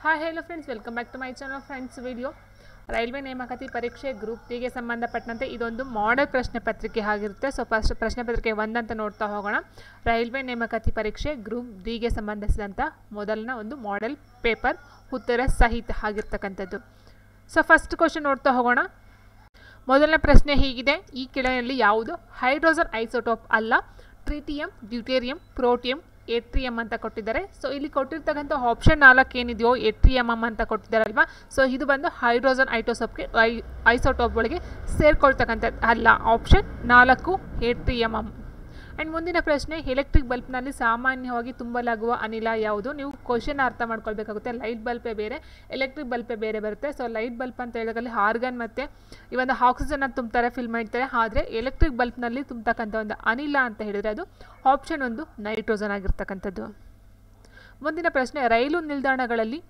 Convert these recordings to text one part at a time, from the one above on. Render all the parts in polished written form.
Hi hello friends, welcome back to my channel. Friends, video railway ನೇಮಕಾತಿ ಪರೀಕ್ಷೆ group 3ಗೆ ಸಂಬಂಧಪಟ್ಟಂತೆ ಇದೊಂದು ಮಾಡೆಲ್ ಪ್ರಶ್ನೆ ಪತ್ರಿಕೆ ಆಗಿರುತ್ತೆ. ಸೊ ಫಸ್ಟ್ ಪ್ರಶ್ನೆ ಪತ್ರಿಕೆ 1 ಅಂತ ನೋಡ್ತಾ ಹೋಗೋಣ. ರೈಲ್ವೆ ನೇಮಕಾತಿ ಪರೀಕ್ಷೆ ಗ್ರೂಪ್ 3ಗೆ ಸಂಬಂಧಿಸಿದಂಥ ಮೊದಲನ ಒಂದು ಮಾಡೆಲ್ ಪೇಪರ್ ಉತ್ತರ ಸಹಿತ ಆಗಿರ್ತಕ್ಕಂಥದ್ದು. ಸೊ ಫಸ್ಟ್ ಕ್ವಶನ್ ನೋಡ್ತಾ ಹೋಗೋಣ. ಮೊದಲನೇ ಪ್ರಶ್ನೆ ಹೀಗಿದೆ: ಈ ಕೆಳಗಿನಲ್ಲಿ ಯಾವುದು ಹೈಡ್ರೋಜನ್ ಐಸೋಟೋಪ್ ಅಲ್ಲ? ಟ್ರಿಟಿಯಂ, ಡ್ಯೂಟೇರಿಯಂ, ಪ್ರೋಟಿಯಂ, ಎಟ್ರಿಯಂ ಅಂತ ಕೊಟ್ಟಿದ್ದಾರೆ. ಸೊ ಇಲ್ಲಿ ಕೊಟ್ಟಿರ್ತಕ್ಕಂಥ ಆಪ್ಷನ್ 4 ಏನಿದೆಯೋ ಎಟ್ರಿಯಮ್ ಅಂತ ಕೊಟ್ಟಿದ್ದಾರಲ್ವಾ. ಸೊ ಇದು ಬಂದು ಹೈಡ್ರೋಜನ್ ಐಸೋಟೋಪ್ ಒಳಗೆ ಸೇರ್ಕೊಳ್ತಕ್ಕಂಥದ್ದು ಅಲ್ಲ. ಆಪ್ಷನ್ 4 ಎಟ್ರಿಯಮ್. ಆ್ಯಂಡ್ ಮುಂದಿನ ಪ್ರಶ್ನೆ: ಎಲೆಕ್ಟ್ರಿಕ್ ಬಲ್ಬ್ನಲ್ಲಿ ಸಾಮಾನ್ಯವಾಗಿ ತುಂಬಲಾಗುವ ಅನಿಲ ಯಾವುದು? ನೀವು ಕ್ವಶನ್ ಅರ್ಥ ಮಾಡ್ಕೊಳ್ಬೇಕಾಗುತ್ತೆ. ಲೈಟ್ ಬಲ್ಬೇ ಬೇರೆ, ಎಲೆಕ್ಟ್ರಿಕ್ ಬಲ್ಬೇ ಬೇರೆ ಬರುತ್ತೆ. ಸೊ ಲೈಟ್ ಬಲ್ಬ್ ಅಂತ ಹೇಳಿದಲ್ಲಿ ಆರ್ಗನ್ ಮತ್ತು ಈ ಒಂದು ಆಕ್ಸಿಜನ್ ತುಂಬ್ತಾರೆ, ಫಿಲ್ ಮಾಡ್ತಾರೆ. ಆದರೆ ಎಲೆಕ್ಟ್ರಿಕ್ ಬಲ್ಬ್ನಲ್ಲಿ ತುಂಬತಕ್ಕಂಥ ಒಂದು ಅನಿಲ ಅಂತ ಹೇಳಿದರೆ ಅದು ಆಪ್ಷನ್ 1 ನೈಟ್ರೋಜನ್ ಆಗಿರ್ತಕ್ಕಂಥದ್ದು. ಮುಂದಿನ ಪ್ರಶ್ನೆ: ರೈಲು ನಿಲ್ದಾಣಗಳಲ್ಲಿ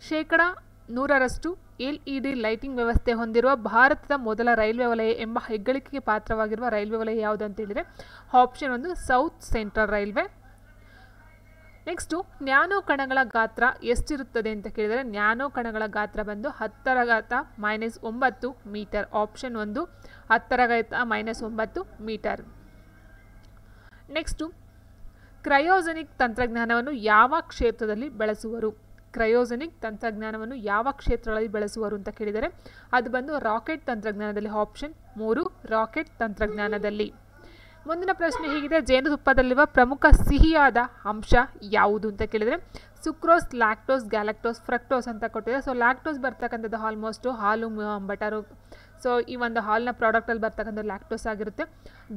100% LED ಲೈಟಿಂಗ್ ವ್ಯವಸ್ಥೆ ಹೊಂದಿರುವ ಭಾರತದ ಮೊದಲ ರೈಲ್ವೆ ವಲಯ ಎಂಬ ಹೆಗ್ಗಳಿಕೆಗೆ ಪಾತ್ರವಾಗಿರುವ ರೈಲ್ವೆ ವಲಯ ಯಾವುದು ಅಂತ ಹೇಳಿದರೆ option 1 south central railway. Next nano ಕಣಗಳ ಗಾತ್ರ ಎಷ್ಟಿರುತ್ತದೆ ಅಂತ ಕೇಳಿದರೆ ನ್ಯಾನೋ ಕಣಗಳ ಗಾತ್ರ ಬಂದು 10⁻⁹ metre. Option 1 10⁻⁹ metre. Next cryogenic ತಂತ್ರಜ್ಞಾನವನ್ನು ಯಾವ ಕ್ಷೇತ್ರದಲ್ಲಿ ಬಳಸುವರು? ಕ್ರಯೋಜೆನಿಕ್ ತಂತ್ರಜ್ಞಾನವನ್ನು ಯಾವ ಕ್ಷೇತ್ರಗಳಲ್ಲಿ ಬಳಸುವರು ಅಂತ ಕೇಳಿದರೆ ಅದು ಬಂದು ರಾಕೆಟ್ ತಂತ್ರಜ್ಞಾನದಲ್ಲಿ. ಆಪ್ಷನ್ 3 ರಾಕೆಟ್ ತಂತ್ರಜ್ಞಾನದಲ್ಲಿ. ಮುಂದಿನ ಪ್ರಶ್ನೆ ಹೀಗಿದೆ: ಜೇನುತುಪ್ಪದಲ್ಲಿರುವ ಪ್ರಮುಖ ಸಿಹಿಯಾದ ಅಂಶ ಯಾವುದು ಅಂತ ಕೇಳಿದರೆ ಸುಕ್ರೋಸ್, ಲ್ಯಾಕ್ಟೋಸ್, ಗ್ಯಾಲಕ್ಟೋಸ್, ಫ್ರಕ್ಟೋಸ್ ಅಂತ ಕೊಟ್ಟಿದೆ. ಸೊ ಲ್ಯಾಕ್ಟೋಸ್ ಬರ್ತಕ್ಕಂಥದ್ದು ಆಲ್ಮೋಸ್ಟು ಹಾಲು, ಬಟರು. ಸೊ ಈ ಒಂದು ಹಾಲಿನ ಪ್ರಾಡಕ್ಟಲ್ಲಿ ಬರ್ತಕ್ಕಂಥದ್ದು ಲ್ಯಾಕ್ಟೋಸ್ ಆಗಿರುತ್ತೆ.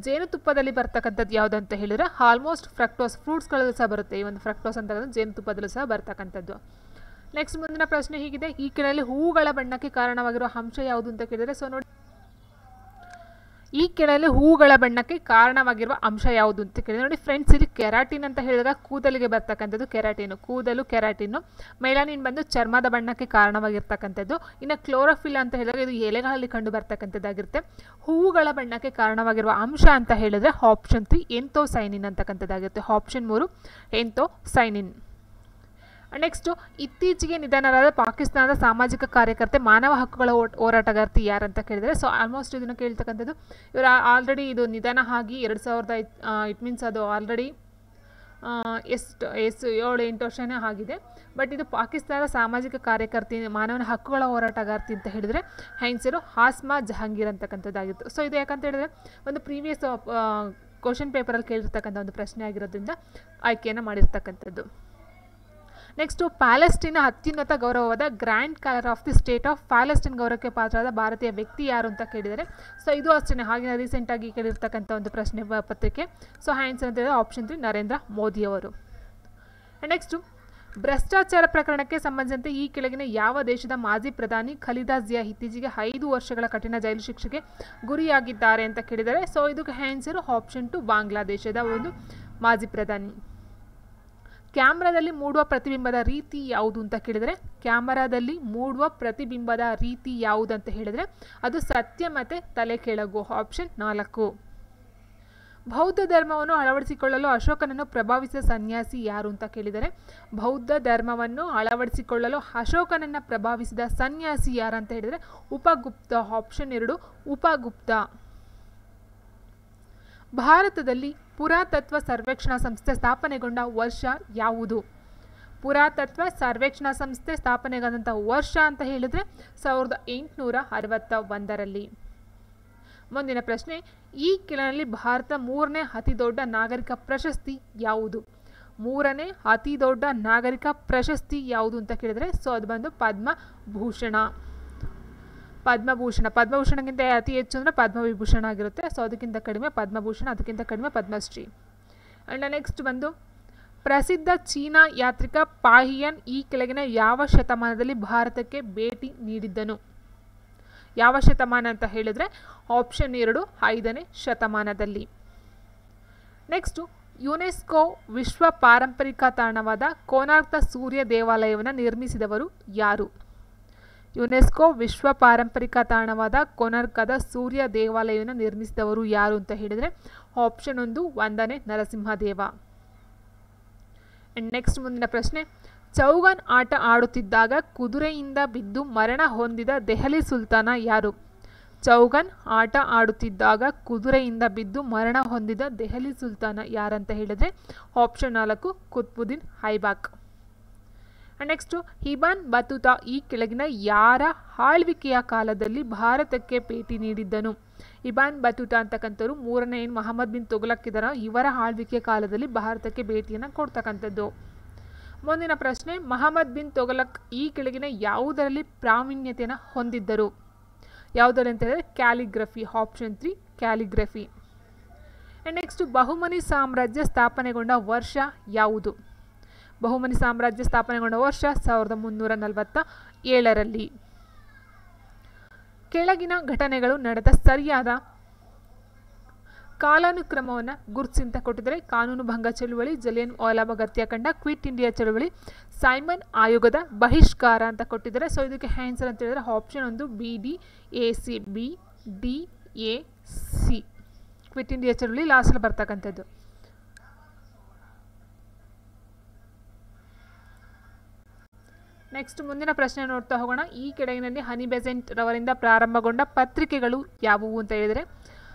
ಜೇನುತುಪ್ಪದಲ್ಲಿ ಬರ್ತಕ್ಕಂಥದ್ದು ಯಾವುದು ಅಂತ ಹೇಳಿದರೆ ಆಲ್ಮೋಸ್ಟ್ ಫ್ರಕ್ಟೋಸ್. ಫ್ರೂಟ್ಸ್ಗಳಲ್ಲೂ ಸಹ ಬರುತ್ತೆ ಈ ಒಂದು ಫ್ರಕ್ಟೋಸ್ ಅಂತ ಜೇನುತುಪ್ಪದಲ್ಲೂ ಸಹ ಬರ್ತಕ್ಕಂಥದ್ದು. ನೆಕ್ಸ್ಟ್ ಮುಂದಿನ ಪ್ರಶ್ನೆ ಹೀಗಿದೆ: ಈ ಕೆಳಯಲ್ಲಿ ಹೂವುಗಳ ಬಣ್ಣಕ್ಕೆ ಕಾರಣವಾಗಿರುವ ಅಂಶ ಯಾವುದು ಅಂತ ಕೇಳಿದರೆ ಸೊ ನೋಡಿ, ಈ ಕೆಳಯಲ್ಲಿ ಹೂವುಗಳ ಬಣ್ಣಕ್ಕೆ ಕಾರಣವಾಗಿರುವ ಅಂಶ ಯಾವುದು ಅಂತ ಕೇಳಿದರೆ ನೋಡಿ ಫ್ರೆಂಡ್ಸ್, ಇಲ್ಲಿ ಕೆರಾಟಿನ್ ಅಂತ ಹೇಳಿದಾಗ ಕೂದಲಿಗೆ ಬರ್ತಕ್ಕಂಥದ್ದು ಕೆರಾಟಿನು, ಕೂದಲು ಕೆರಾಟಿನ್ನು. ಮೆಲಾನಿನ್ ಬಂದು ಚರ್ಮದ ಬಣ್ಣಕ್ಕೆ ಕಾರಣವಾಗಿರ್ತಕ್ಕಂಥದ್ದು. ಇನ್ನು ಕ್ಲೋರೋಫಿಲ್ ಅಂತ ಹೇಳಿದಾಗ ಇದು ಎಲೆಗಳಲ್ಲಿ ಕಂಡು ಬರ್ತಕ್ಕಂಥದ್ದಾಗಿರುತ್ತೆ. ಹೂವುಗಳ ಬಣ್ಣಕ್ಕೆ ಕಾರಣವಾಗಿರುವ ಅಂಶ ಅಂತ ಹೇಳಿದರೆ ಆಪ್ಷನ್ 3 ಎಂಥೋಸೈನಿನ್ ಅಂತಕ್ಕಂಥದ್ದಾಗಿರುತ್ತೆ. ಆಪ್ಷನ್ 3 ಎಂಥೋಸೈನಿನ್. ನೆಕ್ಸ್ಟು ಇತ್ತೀಚೆಗೆ ನಿಧನರಾದ ಪಾಕಿಸ್ತಾನದ ಸಾಮಾಜಿಕ ಕಾರ್ಯಕರ್ತೆ, ಮಾನವ ಹಕ್ಕುಗಳ ಹೋರಾಟಗಾರ್ತಿ ಯಾರಂತ ಕೇಳಿದರೆ ಸೊ ಆಲ್ಮೋಸ್ಟ್ ಇದನ್ನು ಕೇಳ್ತಕ್ಕಂಥದ್ದು. ಇವರು ಆಲ್ರೆಡಿ ಇದು ನಿಧನ ಆಗಿ 2005 ಇಟ್ ಮೀನ್ಸ್ ಅದು ಆಲ್ರೆಡಿ 7-8 ವರ್ಷನೇ ಆಗಿದೆ. ಬಟ್ ಇದು ಪಾಕಿಸ್ತಾನದ ಸಾಮಾಜಿಕ ಕಾರ್ಯಕರ್ತಿ, ಮಾನವನ ಹಕ್ಕುಗಳ ಹೋರಾಟಗಾರ್ತಿ ಅಂತ ಹೇಳಿದರೆ ಹೆಸರು ಆಸ್ಮಾ ಜಹಾಂಗೀರ್ ಅಂತಕ್ಕಂಥದ್ದಾಗಿತ್ತು. ಸೊ ಇದು ಯಾಕಂತ ಹೇಳಿದ್ರೆ ಒಂದು ಪ್ರೀವಿಯಸ್ ಕ್ವಶನ್ ಪೇಪರಲ್ಲಿ ಕೇಳಿರ್ತಕ್ಕಂಥ ಒಂದು ಪ್ರಶ್ನೆ ಆಗಿರೋದ್ರಿಂದ ಆಯ್ಕೆಯನ್ನು ಮಾಡಿರ್ತಕ್ಕಂಥದ್ದು. ನೆಕ್ಸ್ಟು ಪ್ಯಾಲೆಸ್ಟೀನ್ನ ಅತ್ಯುನ್ನತ ಗೌರವವಾದ grand collar of the state of Palestine ಗೌರವಕ್ಕೆ ಪಾತ್ರರಾದ ಭಾರತೀಯ ವ್ಯಕ್ತಿ ಯಾರು ಅಂತ ಕೇಳಿದರೆ ಸೊ ಇದು ಅಷ್ಟೇ ಹಾಗೆ ರೀಸೆಂಟಾಗಿ ಕೇಳಿರ್ತಕ್ಕಂಥ ಒಂದು ಪ್ರಶ್ನೆ ಪತ್ರಿಕೆ. ಸೊ ಆನ್ಸರ್ ಅಂತ ಹೇಳಿದ್ರೆ ಆಪ್ಷನ್ 3 ನರೇಂದ್ರ ಮೋದಿಯವರು. ನೆಕ್ಸ್ಟು ಭ್ರಷ್ಟಾಚಾರ ಪ್ರಕರಣಕ್ಕೆ ಸಂಬಂಧಿಸಿದಂತೆ ಈ ಕೆಳಗಿನ ಯಾವ ದೇಶದ ಮಾಜಿ ಪ್ರಧಾನಿ ಖಲೀದಾ ಜಿಯಾ ಇತ್ತೀಚೆಗೆ 5 ವರ್ಷಗಳ ಕಠಿಣ ಜೈಲು ಶಿಕ್ಷೆಗೆ ಗುರಿಯಾಗಿದ್ದಾರೆ ಅಂತ ಕೇಳಿದರೆ ಸೊ ಇದಕ್ಕೆ ಆನ್ಸರು ಆಪ್ಷನ್ 2 ಬಾಂಗ್ಲಾದೇಶದ ಒಂದು ಮಾಜಿ ಪ್ರಧಾನಿ. ಕ್ಯಾಮ್ರಾದಲ್ಲಿ ಮೂಡುವ ಪ್ರತಿಬಿಂಬದ ರೀತಿ ಯಾವುದು ಅಂತ ಕೇಳಿದರೆ ಕ್ಯಾಮರಾದಲ್ಲಿ ಮೂಡುವ ಪ್ರತಿಬಿಂಬದ ರೀತಿ ಯಾವುದು ಅಂತ ಹೇಳಿದರೆ ಅದು ಸತ್ಯ ಮತ್ತು ತಲೆ ಕೆಳಗು. ಆಪ್ಷನ್ 4. ಬೌದ್ಧ ಧರ್ಮವನ್ನು ಅಳವಡಿಸಿಕೊಳ್ಳಲು ಅಶೋಕನನ್ನು ಪ್ರಭಾವಿಸಿದ ಸನ್ಯಾಸಿ ಯಾರು ಅಂತ ಕೇಳಿದರೆ ಬೌದ್ಧ ಧರ್ಮವನ್ನು ಅಳವಡಿಸಿಕೊಳ್ಳಲು ಅಶೋಕನನ್ನು ಪ್ರಭಾವಿಸಿದ ಸನ್ಯಾಸಿ ಯಾರು ಅಂತ ಹೇಳಿದರೆ ಉಪಗುಪ್ತ. ಆಪ್ಷನ್ 2 ಉಪಗುಪ್ತ. ಭಾರತದಲ್ಲಿ ಪುರಾತತ್ವ ಸರ್ವೇಕ್ಷಣಾ ಸಂಸ್ಥೆ ಸ್ಥಾಪನೆಗೊಂಡ ವರ್ಷ ಯಾವುದು? ಪುರಾತತ್ವ ಸರ್ವೇಕ್ಷಣಾ ಸಂಸ್ಥೆ ಸ್ಥಾಪನೆಗೊಂಡಂಥ ವರ್ಷ ಅಂತ ಹೇಳಿದರೆ 1861ರಲ್ಲಿ. ಮುಂದಿನ ಪ್ರಶ್ನೆ: ಈ ಕೆಳಗಿನಲ್ಲಿ ಭಾರತ 3ನೇ ಅತಿ ದೊಡ್ಡ ನಾಗರಿಕ ಪ್ರಶಸ್ತಿ ಯಾವುದು? 3ನೇ ಅತಿ ದೊಡ್ಡ ನಾಗರಿಕ ಪ್ರಶಸ್ತಿ ಯಾವುದು ಅಂತ ಕೇಳಿದರೆ ಸೊ ಅದು ಬಂದು ಪದ್ಮಭೂಷಣ. ಪದ್ಮಭೂಷಣಕ್ಕಿಂತ ಅತಿ ಹೆಚ್ಚು ಅಂದರೆ ಪದ್ಮವಿಭೂಷಣ ಆಗಿರುತ್ತೆ. ಸೊ ಅದಕ್ಕಿಂತ ಕಡಿಮೆ ಪದ್ಮಭೂಷಣ, ಅದಕ್ಕಿಂತ ಕಡಿಮೆ ಪದ್ಮಶ್ರೀ. ಆ್ಯಂಡ್ ನೆಕ್ಸ್ಟ್ ಬಂದು ಪ್ರಸಿದ್ಧ ಚೀನಾ ಯಾತ್ರಿಕ ಪಾಹಿಯನ್ ಈ ಕೆಳಗಿನ ಯಾವ ಶತಮಾನದಲ್ಲಿ ಭಾರತಕ್ಕೆ ಭೇಟಿ ನೀಡಿದ್ದನು? ಯಾವ ಶತಮಾನ ಅಂತ ಹೇಳಿದರೆ ಆಪ್ಷನ್ 2 5ನೇ ಶತಮಾನದಲ್ಲಿ. ನೆಕ್ಸ್ಟು ಯುನೆಸ್ಕೋ ವಿಶ್ವ ಪಾರಂಪರಿಕ ತಾಣವಾದ ಕೋನಾರ್ಕ್ ಸೂರ್ಯ ದೇವಾಲಯವನ್ನು ನಿರ್ಮಿಸಿದವರು ಯಾರು? ಯುನೆಸ್ಕೋ ವಿಶ್ವ ಪಾರಂಪರಿಕ ತಾಣವಾದ ಕೋನಾರ್ಕದ ಸೂರ್ಯ ದೇವಾಲಯವನ್ನು ನಿರ್ಮಿಸಿದವರು ಯಾರು ಅಂತ ಹೇಳಿದರೆ ಆಪ್ಷನ್ 1 1ನೇ ನರಸಿಂಹದೇವ. ನೆಕ್ಸ್ಟ್ ಮುಂದಿನ ಪ್ರಶ್ನೆ: ಚೌಗನ್ ಆಟ ಆಡುತ್ತಿದ್ದಾಗ ಕುದುರೆಯಿಂದ ಬಿದ್ದು ಮರಣ ಹೊಂದಿದ ದೆಹಲಿ ಸುಲ್ತಾನ ಯಾರು? ಚೌಗನ್ ಆಟ ಆಡುತ್ತಿದ್ದಾಗ ಕುದುರೆಯಿಂದ ಬಿದ್ದು ಮರಣ ಹೊಂದಿದ ದೆಹಲಿ ಸುಲ್ತಾನ ಯಾರಂತ ಹೇಳಿದ್ರೆ option 4 Qutbuddin Aibak. Next ಇಬಾನ್ Battuta ಈ ಕೆಳಗಿನ ಯಾರ ಆಳ್ವಿಕೆಯ ಕಾಲದಲ್ಲಿ ಭಾರತಕ್ಕೆ ಭೇಟಿ ನೀಡಿದ್ದನು? ಇಬಾನ್ ಬತೂತಾ ಅಂತಕ್ಕಂಥವ್ರು 3ನೇ ಮೊಹಮ್ಮದ್ ಬಿನ್ ತುಘಲಕ್ ಇದ್ದಾರ, ಇವರ ಆಳ್ವಿಕೆಯ ಕಾಲದಲ್ಲಿ ಭಾರತಕ್ಕೆ ಭೇಟಿಯನ್ನು ಕೊಡ್ತಕ್ಕಂಥದ್ದು. ಮುಂದಿನ ಪ್ರಶ್ನೆ, ಮೊಹಮ್ಮದ್ ಬಿನ್ ತುಘಲಕ್ ಈ ಕೆಳಗಿನ ಯಾವುದರಲ್ಲಿ ಪ್ರಾವೀಣ್ಯತೆಯನ್ನು ಹೊಂದಿದ್ದರು? ಯಾವುದರಲ್ಲಿ ಅಂತ ಹೇಳಿದ್ರೆ calligraphy, option 3 calligraphy. Next, Bahmani ಸಾಮ್ರಾಜ್ಯ ಸ್ಥಾಪನೆಗೊಂಡ ವರ್ಷ ಯಾವುದು? ಬಹುಮನಿ ಸಾಮ್ರಾಜ್ಯ ಸ್ಥಾಪನೆಗೊಂಡ ವರ್ಷ 1347ರಲ್ಲಿ. ಕೆಳಗಿನ ಘಟನೆಗಳು ನಡೆದ ಸರಿಯಾದ ಕಾಲಾನುಕ್ರಮವನ್ನು ಗುರುತಿಸಿ ಅಂತ ಕೊಟ್ಟಿದ್ದಾರೆ. ಕಾನೂನು ಭಂಗ ಚಳುವಳಿ, ಜಲಿಯನ್ ವಾಲಾಬಾಗ್ ಹತ್ಯಾಕಾಂಡ, ಕ್ವಿಟ್ ಇಂಡಿಯಾ ಚಳುವಳಿ, ಸೈಮನ್ ಆಯೋಗದ ಬಹಿಷ್ಕಾರ ಅಂತ ಕೊಟ್ಟಿದ್ದಾರೆ. ಸೊ ಇದಕ್ಕೆ ಆನ್ಸರ್ ಅಂತ ಹೇಳಿದ್ರೆ option 1 BDAC, BDAC quit India ಚಳುವಳಿ ಲಾಸ್ಟಲ್ಲಿ ಬರ್ತಕ್ಕಂಥದ್ದು. ನೆಕ್ಸ್ಟ್ ಮುಂದಿನ ಪ್ರಶ್ನೆ ನೋಡ್ತಾ ಹೋಗೋಣ. ಈ ಕೆಳಗಿನಲ್ಲಿ ಹನಿ ಬೆಸೆಂಟ್ ರವರಿಂದ ಪ್ರಾರಂಭಗೊಂಡ ಪತ್ರಿಕೆಗಳು ಯಾವುವು ಅಂತ ಹೇಳಿದರೆ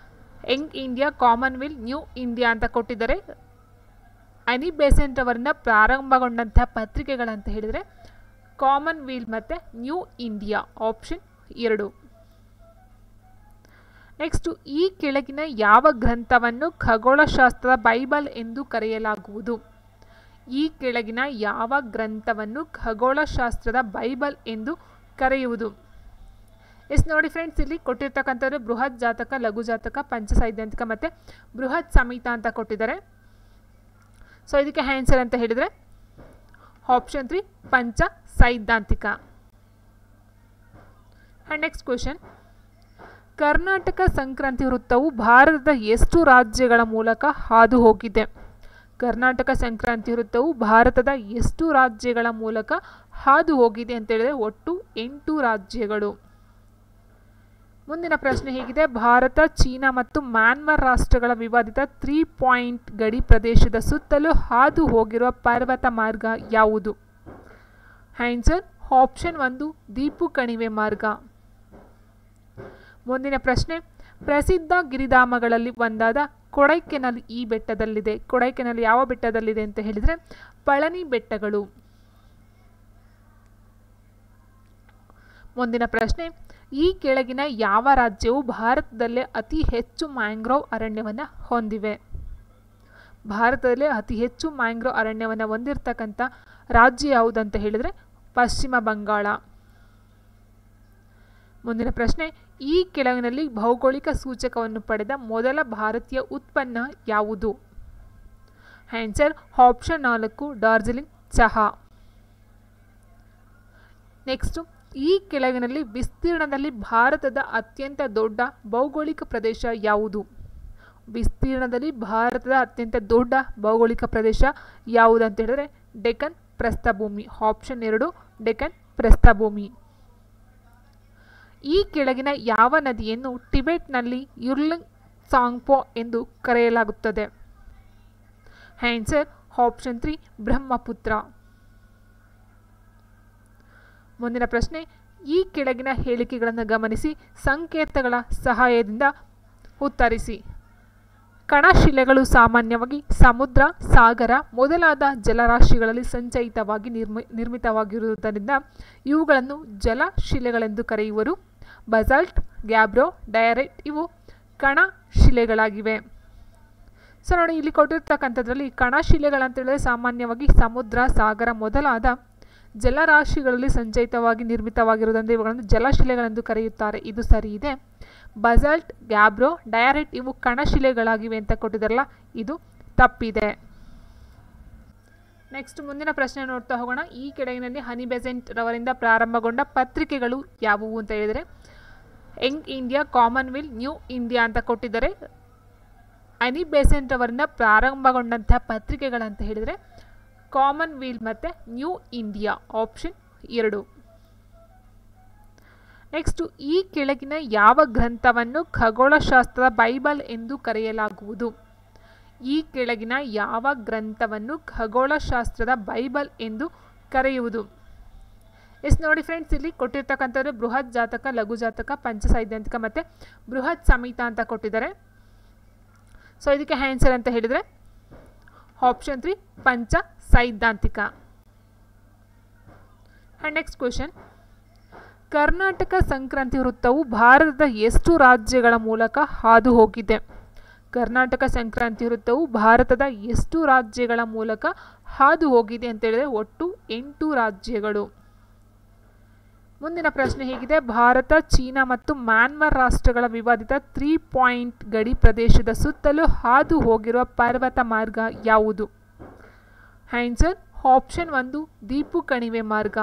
Young India, Commonwealth, new India ಅಂತ ಕೊಟ್ಟಿದ್ದಾರೆ. ಹನಿ ಬೆಸೆಂಟ್ ಅವರಿಂದ ಪ್ರಾರಂಭಗೊಂಡಂತಹ ಪತ್ರಿಕೆಗಳಂತ ಹೇಳಿದರೆ ಕಾಮನ್ವೆಲ್ತ್ ಮತ್ತು ನ್ಯೂ ಇಂಡಿಯಾ, ಆಪ್ಷನ್ 2. ನೆಕ್ಸ್ಟು, ಈ ಕೆಳಗಿನ ಯಾವ ಗ್ರಂಥವನ್ನು ಖಗೋಳಶಾಸ್ತ್ರದ ಬೈಬಲ್ ಎಂದು ಕರೆಯಲಾಗುವುದು? ಈ ಕೆಳಗಿನ ಯಾವ ಗ್ರಂಥವನ್ನು ಖಗೋಳಶಾಸ್ತ್ರದ ಬೈಬಲ್ ಎಂದು ಕರೆಯುವುದು? ನೋಡಿ ಫ್ರೆಂಡ್ಸ್, ಇಲ್ಲಿ ಕೊಟ್ಟಿರ್ತಕ್ಕಂಥದ್ದು ಬೃಹತ್ ಜಾತಕ, ಲಘು ಜಾತಕ, ಪಂಚ ಸೈದ್ಧಾಂತಿಕ ಮತ್ತು ಬೃಹತ್ ಸಂಹಿತ ಅಂತ ಕೊಟ್ಟಿದ್ದಾರೆ. ಸೊ ಇದಕ್ಕೆ ಆನ್ಸರ್ ಅಂತ ಹೇಳಿದರೆ ಆಪ್ಷನ್ 3 ಪಂಚ ಸೈದ್ಧಾಂತಿಕ. And next question, Karnataka Sankranti ವೃತ್ತವು ಭಾರತದ ಎಷ್ಟು ರಾಜ್ಯಗಳ ಮೂಲಕ ಹಾದು ಹೋಗಿದೆ? ಕರ್ನಾಟಕ ಸಂಕ್ರಾಂತಿ ವೃತ್ತವು ಭಾರತದ ಎಷ್ಟು ರಾಜ್ಯಗಳ ಮೂಲಕ ಹಾದು ಹೋಗಿದೆ ಅಂತ ಹೇಳಿದ್ರೆ ಒಟ್ಟು 8 ರಾಜ್ಯಗಳು. ಮುಂದಿನ ಪ್ರಶ್ನೆ ಹೇಗಿದೆ, ಭಾರತ, ಚೀನಾ ಮತ್ತು ಮ್ಯಾನ್ಮಾರ್ ರಾಷ್ಟ್ರಗಳ ವಿವಾದಿತ 3 ಪಾಯಿಂಟ್ ಗಡಿ ಪ್ರದೇಶದ ಸುತ್ತಲೂ ಹಾದು ಹೋಗಿರುವ ಪರ್ವತ ಮಾರ್ಗ ಯಾವುದು? ಆನ್ಸರ್ ಆಪ್ಷನ್ 1 ದೀಪು ಕಣಿವೆ ಮಾರ್ಗ. ಮುಂದಿನ ಪ್ರಶ್ನೆ, ಪ್ರಸಿದ್ಧ ಗಿರಿಧಾಮಗಳಲ್ಲಿ ಒಂದಾದ ಕೊಡೈಕೆನಾಲ್ ಈ ಬೆಟ್ಟದಲ್ಲಿದೆ. ಕೊಡೈಕೆನಾಲ್ ಯಾವ ಬೆಟ್ಟದಲ್ಲಿದೆ ಅಂತ ಹೇಳಿದರೆ ಪಳನಿ ಬೆಟ್ಟಗಳು. ಮುಂದಿನ ಪ್ರಶ್ನೆ, ಈ ಕೆಳಗಿನ ಯಾವ ರಾಜ್ಯವು ಭಾರತದಲ್ಲೇ ಅತಿ ಹೆಚ್ಚು ಮ್ಯಾಂಗ್ರೋವ್ ಅರಣ್ಯವನ್ನು ಹೊಂದಿವೆ? ಭಾರತದಲ್ಲೇ ಅತಿ ಹೆಚ್ಚು ಮ್ಯಾಂಗ್ರೋವ್ ಅರಣ್ಯವನ್ನು ಹೊಂದಿರತಕ್ಕಂಥ ರಾಜ್ಯ ಯಾವುದಂತ ಹೇಳಿದರೆ ಪಶ್ಚಿಮ ಬಂಗಾಳ. ಮುಂದಿನ ಪ್ರಶ್ನೆ, ಈ ಕೆಳಗಿನಲ್ಲಿ ಭೌಗೋಳಿಕ ಸೂಚಕವನ್ನು ಪಡೆದ ಮೊದಲ ಭಾರತೀಯ ಉತ್ಪನ್ನ ಯಾವುದು? ಆನ್ಸರ್ ಆಪ್ಷನ್ 4 ಡಾರ್ಜಿಲಿಂಗ್ ಚಹಾ. ನೆಕ್ಸ್ಟ್, ಈ ಕೆಳಗಿನಲ್ಲಿ ವಿಸ್ತೀರ್ಣದಲ್ಲಿ ಭಾರತದ ಅತ್ಯಂತ ದೊಡ್ಡ ಭೌಗೋಳಿಕ ಪ್ರದೇಶ ಯಾವುದು? ವಿಸ್ತೀರ್ಣದಲ್ಲಿ ಭಾರತದ ಅತ್ಯಂತ ದೊಡ್ಡ ಭೌಗೋಳಿಕ ಪ್ರದೇಶ ಯಾವುದು ಅಂತ ಹೇಳಿದ್ರೆ ಡೆಕ್ಕನ್ ಪ್ರಸ್ಥಭೂಮಿ, ಆಪ್ಷನ್ 2 ಡೆಕ್ಕನ್ ಪ್ರಸ್ಥಭೂಮಿ. ಈ ಕೆಳಗಿನ ಯಾವ ನದಿಯನ್ನು ಟಿಬೆಟ್ನಲ್ಲಿ ಯುರ್ಲಿಂಗ್ ಸಾಂಗ್ಪೋ ಎಂದು ಕರೆಯಲಾಗುತ್ತದೆ? Answer option 3 Brahmaputra. ಮುಂದಿನ ಪ್ರಶ್ನೆ, ಈ ಕೆಳಗಿನ ಹೇಳಿಕೆಗಳನ್ನು ಗಮನಿಸಿ ಸಂಕೇತಗಳ ಸಹಾಯದಿಂದ ಉತ್ತರಿಸಿ. ಕಣಶಿಲೆಗಳು ಸಾಮಾನ್ಯವಾಗಿ ಸಮುದ್ರ, ಸಾಗರ ಮೊದಲಾದ ಜಲರಾಶಿಗಳಲ್ಲಿ ಸಂಚಯಿತವಾಗಿ ನಿರ್ಮಿತವಾಗಿರುವುದರಿಂದ ಇವುಗಳನ್ನು ಜಲಶಿಲೆಗಳೆಂದು ಕರೆಯುವರು. ಬಸಾಲ್ಟ್, ಗ್ಯಾಬ್ರೋ, ಡಯರೈಟ್ ಇವು ಕಣಶಿಲೆಗಳಾಗಿವೆ. ಸೊ ನೋಡಿ, ಇಲ್ಲಿ ಕೊಟ್ಟಿರ್ತಕ್ಕಂಥದ್ರಲ್ಲಿ ಕಣಶಿಲೆಗಳಂತ ಹೇಳಿದ್ರೆ ಸಾಮಾನ್ಯವಾಗಿ ಸಮುದ್ರ, ಸಾಗರ ಮೊದಲಾದ ಜಲರಾಶಿಗಳಲ್ಲಿ ಸಂಚಯಿತವಾಗಿ ನಿರ್ಮಿತವಾಗಿರುವುದರಿಂದ ಇವುಗಳನ್ನು ಜಲಶಿಲೆಗಳೆಂದು ಕರೆಯುತ್ತಾರೆ. ಇದು ಸರಿ ಇದೆ. ಬಸಾಲ್ಟ್, ಗ್ಯಾಬ್ರೋ, ಡಯರೈಟ್ ಇವು ಕಣಶಿಲೆಗಳಾಗಿವೆ ಅಂತ ಕೊಟ್ಟಿದ್ದಾರಲ್ಲ, ಇದು ತಪ್ಪಿದೆ. ನೆಕ್ಸ್ಟ್ ಮುಂದಿನ ಪ್ರಶ್ನೆ ನೋಡ್ತಾ ಹೋಗೋಣ. ಈ ಕೆಳಗಿನಲ್ಲಿ ಹನಿ ಬೆಸೆಂಟ್ ರವರಿಂದ ಪ್ರಾರಂಭಗೊಂಡ ಪತ್ರಿಕೆಗಳು ಯಾವುವು ಅಂತ ಹೇಳಿದರೆ Young India, Commonwealth, new India ಅಂತ ಕೊಟ್ಟಿದ್ದಾರೆ. ಹನಿ ಬೆಸೆಂಟ್ ಅವರಿಂದ ಪ್ರಾರಂಭಗೊಂಡಂತಹ ಪತ್ರಿಕೆಗಳಂತ ಹೇಳಿದರೆ ಕಾಮನ್ವೆಲ್ತ್ ಮತ್ತು ನ್ಯೂ ಇಂಡಿಯಾ, ಆಪ್ಷನ್ 2. ನೆಕ್ಸ್ಟು, ಈ ಕೆಳಗಿನ ಯಾವ ಗ್ರಂಥವನ್ನು ಖಗೋಳಶಾಸ್ತ್ರದ ಬೈಬಲ್ ಎಂದು ಕರೆಯಲಾಗುವುದು? ಈ ಕೆಳಗಿನ ಯಾವ ಗ್ರಂಥವನ್ನು ಖಗೋಳಶಾಸ್ತ್ರದ ಬೈಬಲ್ ಎಂದು ಕರೆಯುವುದು? ಎಸ್ ನೋಡಿ ಫ್ರೆಂಡ್ಸ್, ಇಲ್ಲಿ ಕೊಟ್ಟಿರ್ತಕ್ಕಂಥದ್ದು ಬೃಹತ್ ಜಾತಕ, ಲಘು ಜಾತಕ, ಪಂಚ ಸೈದ್ಧಾಂತಿಕ ಮತ್ತು ಬೃಹತ್ ಸಂಹಿತ ಅಂತ ಕೊಟ್ಟಿದ್ದಾರೆ. ಸೊ ಇದಕ್ಕೆ ಆನ್ಸರ್ ಅಂತ ಹೇಳಿದರೆ ಆಪ್ಷನ್ 3 ಪಂಚ ಸೈದ್ಧಾಂತಿಕ. And next question, Karnataka Sankranti ವೃತ್ತವು ಭಾರತದ ಎಷ್ಟು ರಾಜ್ಯಗಳ ಮೂಲಕ ಹಾದು ಹೋಗಿದೆ? ಕರ್ನಾಟಕ ಸಂಕ್ರಾಂತಿ ವೃತ್ತವು ಭಾರತದ ಎಷ್ಟು ರಾಜ್ಯಗಳ ಮೂಲಕ ಹಾದು ಹೋಗಿದೆ ಅಂತ ಹೇಳಿದರೆ ಒಟ್ಟು 8 ರಾಜ್ಯಗಳು. ಮುಂದಿನ ಪ್ರಶ್ನೆ ಹೀಗಿದೆ, ಭಾರತ, ಚೀನಾ ಮತ್ತು ಮ್ಯಾನ್ಮಾರ್ ರಾಷ್ಟ್ರಗಳ ವಿವಾದಿತ 3 ಪಾಯಿಂಟ್ ಗಡಿ ಪ್ರದೇಶದ ಸುತ್ತಲೂ ಹಾದು ಹೋಗಿರುವ ಪರ್ವತ ಮಾರ್ಗ ಯಾವುದು? ಆನ್ಸರ್ ಆಪ್ಷನ್ 1 ದೀಪು ಕಣಿವೆ ಮಾರ್ಗ.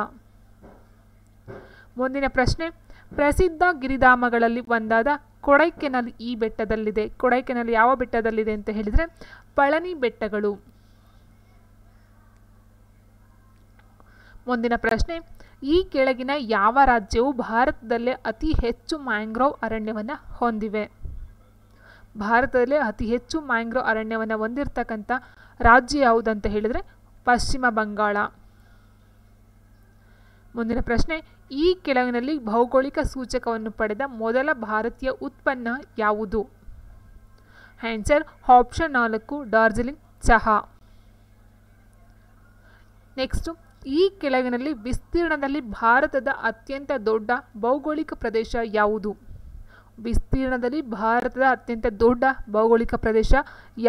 ಮುಂದಿನ ಪ್ರಶ್ನೆ, ಪ್ರಸಿದ್ಧ ಗಿರಿಧಾಮಗಳಲ್ಲಿ ಒಂದಾದ ಕೊಡೈಕೆನಾಲ್ ಈ ಬೆಟ್ಟದಲ್ಲಿದೆ. ಕೊಡೈಕೆನಾಲ್ ಯಾವ ಬೆಟ್ಟದಲ್ಲಿದೆ ಅಂತ ಹೇಳಿದರೆ ಪಳನಿ ಬೆಟ್ಟಗಳು. ಮುಂದಿನ ಪ್ರಶ್ನೆ, ಈ ಕೆಳಗಿನ ಯಾವ ರಾಜ್ಯವು ಭಾರತದಲ್ಲೇ ಅತಿ ಹೆಚ್ಚು ಮ್ಯಾಂಗ್ರೋವ್ ಅರಣ್ಯವನ್ನು ಹೊಂದಿವೆ? ಭಾರತದಲ್ಲೇ ಅತಿ ಹೆಚ್ಚು ಮ್ಯಾಂಗ್ರೋವ್ ಅರಣ್ಯವನ್ನು ಹೊಂದಿರತಕ್ಕಂಥ ರಾಜ್ಯ ಯಾವುದಂತ ಹೇಳಿದರೆ ಪಶ್ಚಿಮ ಬಂಗಾಳ. ಮುಂದಿನ ಪ್ರಶ್ನೆ, ಈ ಕೆಳಗಿನಲ್ಲಿ ಭೌಗೋಳಿಕ ಸೂಚಕವನ್ನು ಪಡೆದ ಮೊದಲ ಭಾರತೀಯ ಉತ್ಪನ್ನ ಯಾವುದು? ಆನ್ಸರ್ ಆಪ್ಷನ್ 4 ಡಾರ್ಜಿಲಿಂಗ್ ಚಹಾ. ನೆಕ್ಸ್ಟ್, ಈ ಕೆಳಗಿನಲ್ಲಿ ವಿಸ್ತೀರ್ಣದಲ್ಲಿ ಭಾರತದ ಅತ್ಯಂತ ದೊಡ್ಡ ಭೌಗೋಳಿಕ ಪ್ರದೇಶ ಯಾವುದು? ವಿಸ್ತೀರ್ಣದಲ್ಲಿ ಭಾರತದ ಅತ್ಯಂತ ದೊಡ್ಡ ಭೌಗೋಳಿಕ ಪ್ರದೇಶ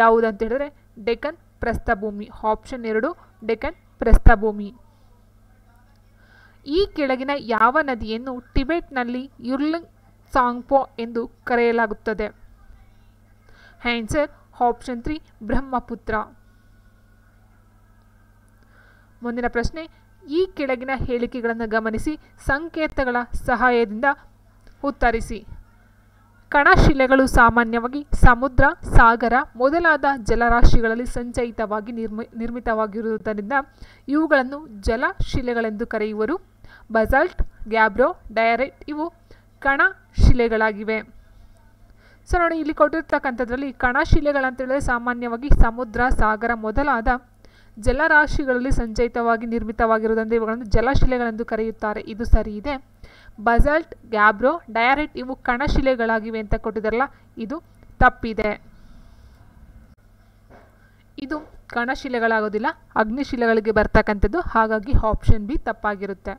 ಯಾವುದು ಅಂತ ಹೇಳಿದ್ರೆ ಡೆಕ್ಕನ್ ಪ್ರಸ್ಥಭೂಮಿ. ಆಪ್ಷನ್ 2 ಡೆಕ್ಕನ್ ಪ್ರಸ್ಥಭೂಮಿ. ಈ ಕೆಳಗಿನ ಯಾವ ನದಿಯನ್ನು ಟಿಬೆಟ್ನಲ್ಲಿ ಯುರ್ಲಿಂಗ್ ಸಾಂಗ್ಪೋ ಎಂದು ಕರೆಯಲಾಗುತ್ತದೆ? Answer option 3 Brahmaputra. ಮುಂದಿನ ಪ್ರಶ್ನೆ, ಈ ಕೆಳಗಿನ ಹೇಳಿಕೆಗಳನ್ನು ಗಮನಿಸಿ ಸಂಕೇತಗಳ ಸಹಾಯದಿಂದ ಉತ್ತರಿಸಿ. ಕಣಶಿಲೆಗಳು ಸಾಮಾನ್ಯವಾಗಿ ಸಮುದ್ರ, ಸಾಗರ ಮೊದಲಾದ ಜಲರಾಶಿಗಳಲ್ಲಿ ಸಂಚಯಿತವಾಗಿ ನಿರ್ಮಿತವಾಗಿರುವುದರಿಂದ ಇವುಗಳನ್ನು ಜಲಶಿಲೆಗಳೆಂದು ಕರೆಯುವರು. ಬಸಾಲ್ಟ್, ಗ್ಯಾಬ್ರೋ, ಡಯರೈಟ್ ಇವು ಕಣಶಿಲೆಗಳಾಗಿವೆ. ಸೊ ನೋಡಿ, ಇಲ್ಲಿ ಕೊಟ್ಟಿರ್ತಕ್ಕಂಥದ್ರಲ್ಲಿ ಕಣಶಿಲೆಗಳಂತೇಳಿದ್ರೆ ಸಾಮಾನ್ಯವಾಗಿ ಸಮುದ್ರ, ಸಾಗರ ಮೊದಲಾದ ಜಲರಾಶಿಗಳಲ್ಲಿ ಸಂಚಯಿತವಾಗಿ ನಿರ್ಮಿತವಾಗಿರುವುದರಿಂದ ಇವುಗಳನ್ನು ಜಲಶಿಲೆಗಳೆಂದು ಕರೆಯುತ್ತಾರೆ. ಇದು ಸರಿ ಇದೆ. ಬಸಾಲ್ಟ್, ಗ್ಯಾಬ್ರೋ, ಡಯರೈಟ್ ಇವು ಕಣಶಿಲೆಗಳಾಗಿವೆ ಅಂತ ಕೊಟ್ಟಿದ್ದಾರಲ್ಲ, ಇದು ತಪ್ಪಿದೆ. ಇದು ಕಣಶಿಲೆಗಳಾಗೋದಿಲ್ಲ, ಅಗ್ನಿಶಿಲೆಗಳಿಗೆ ಬರ್ತಕ್ಕಂಥದ್ದು. ಹಾಗಾಗಿ ಆಪ್ಷನ್ ಬಿ ತಪ್ಪಾಗಿರುತ್ತೆ.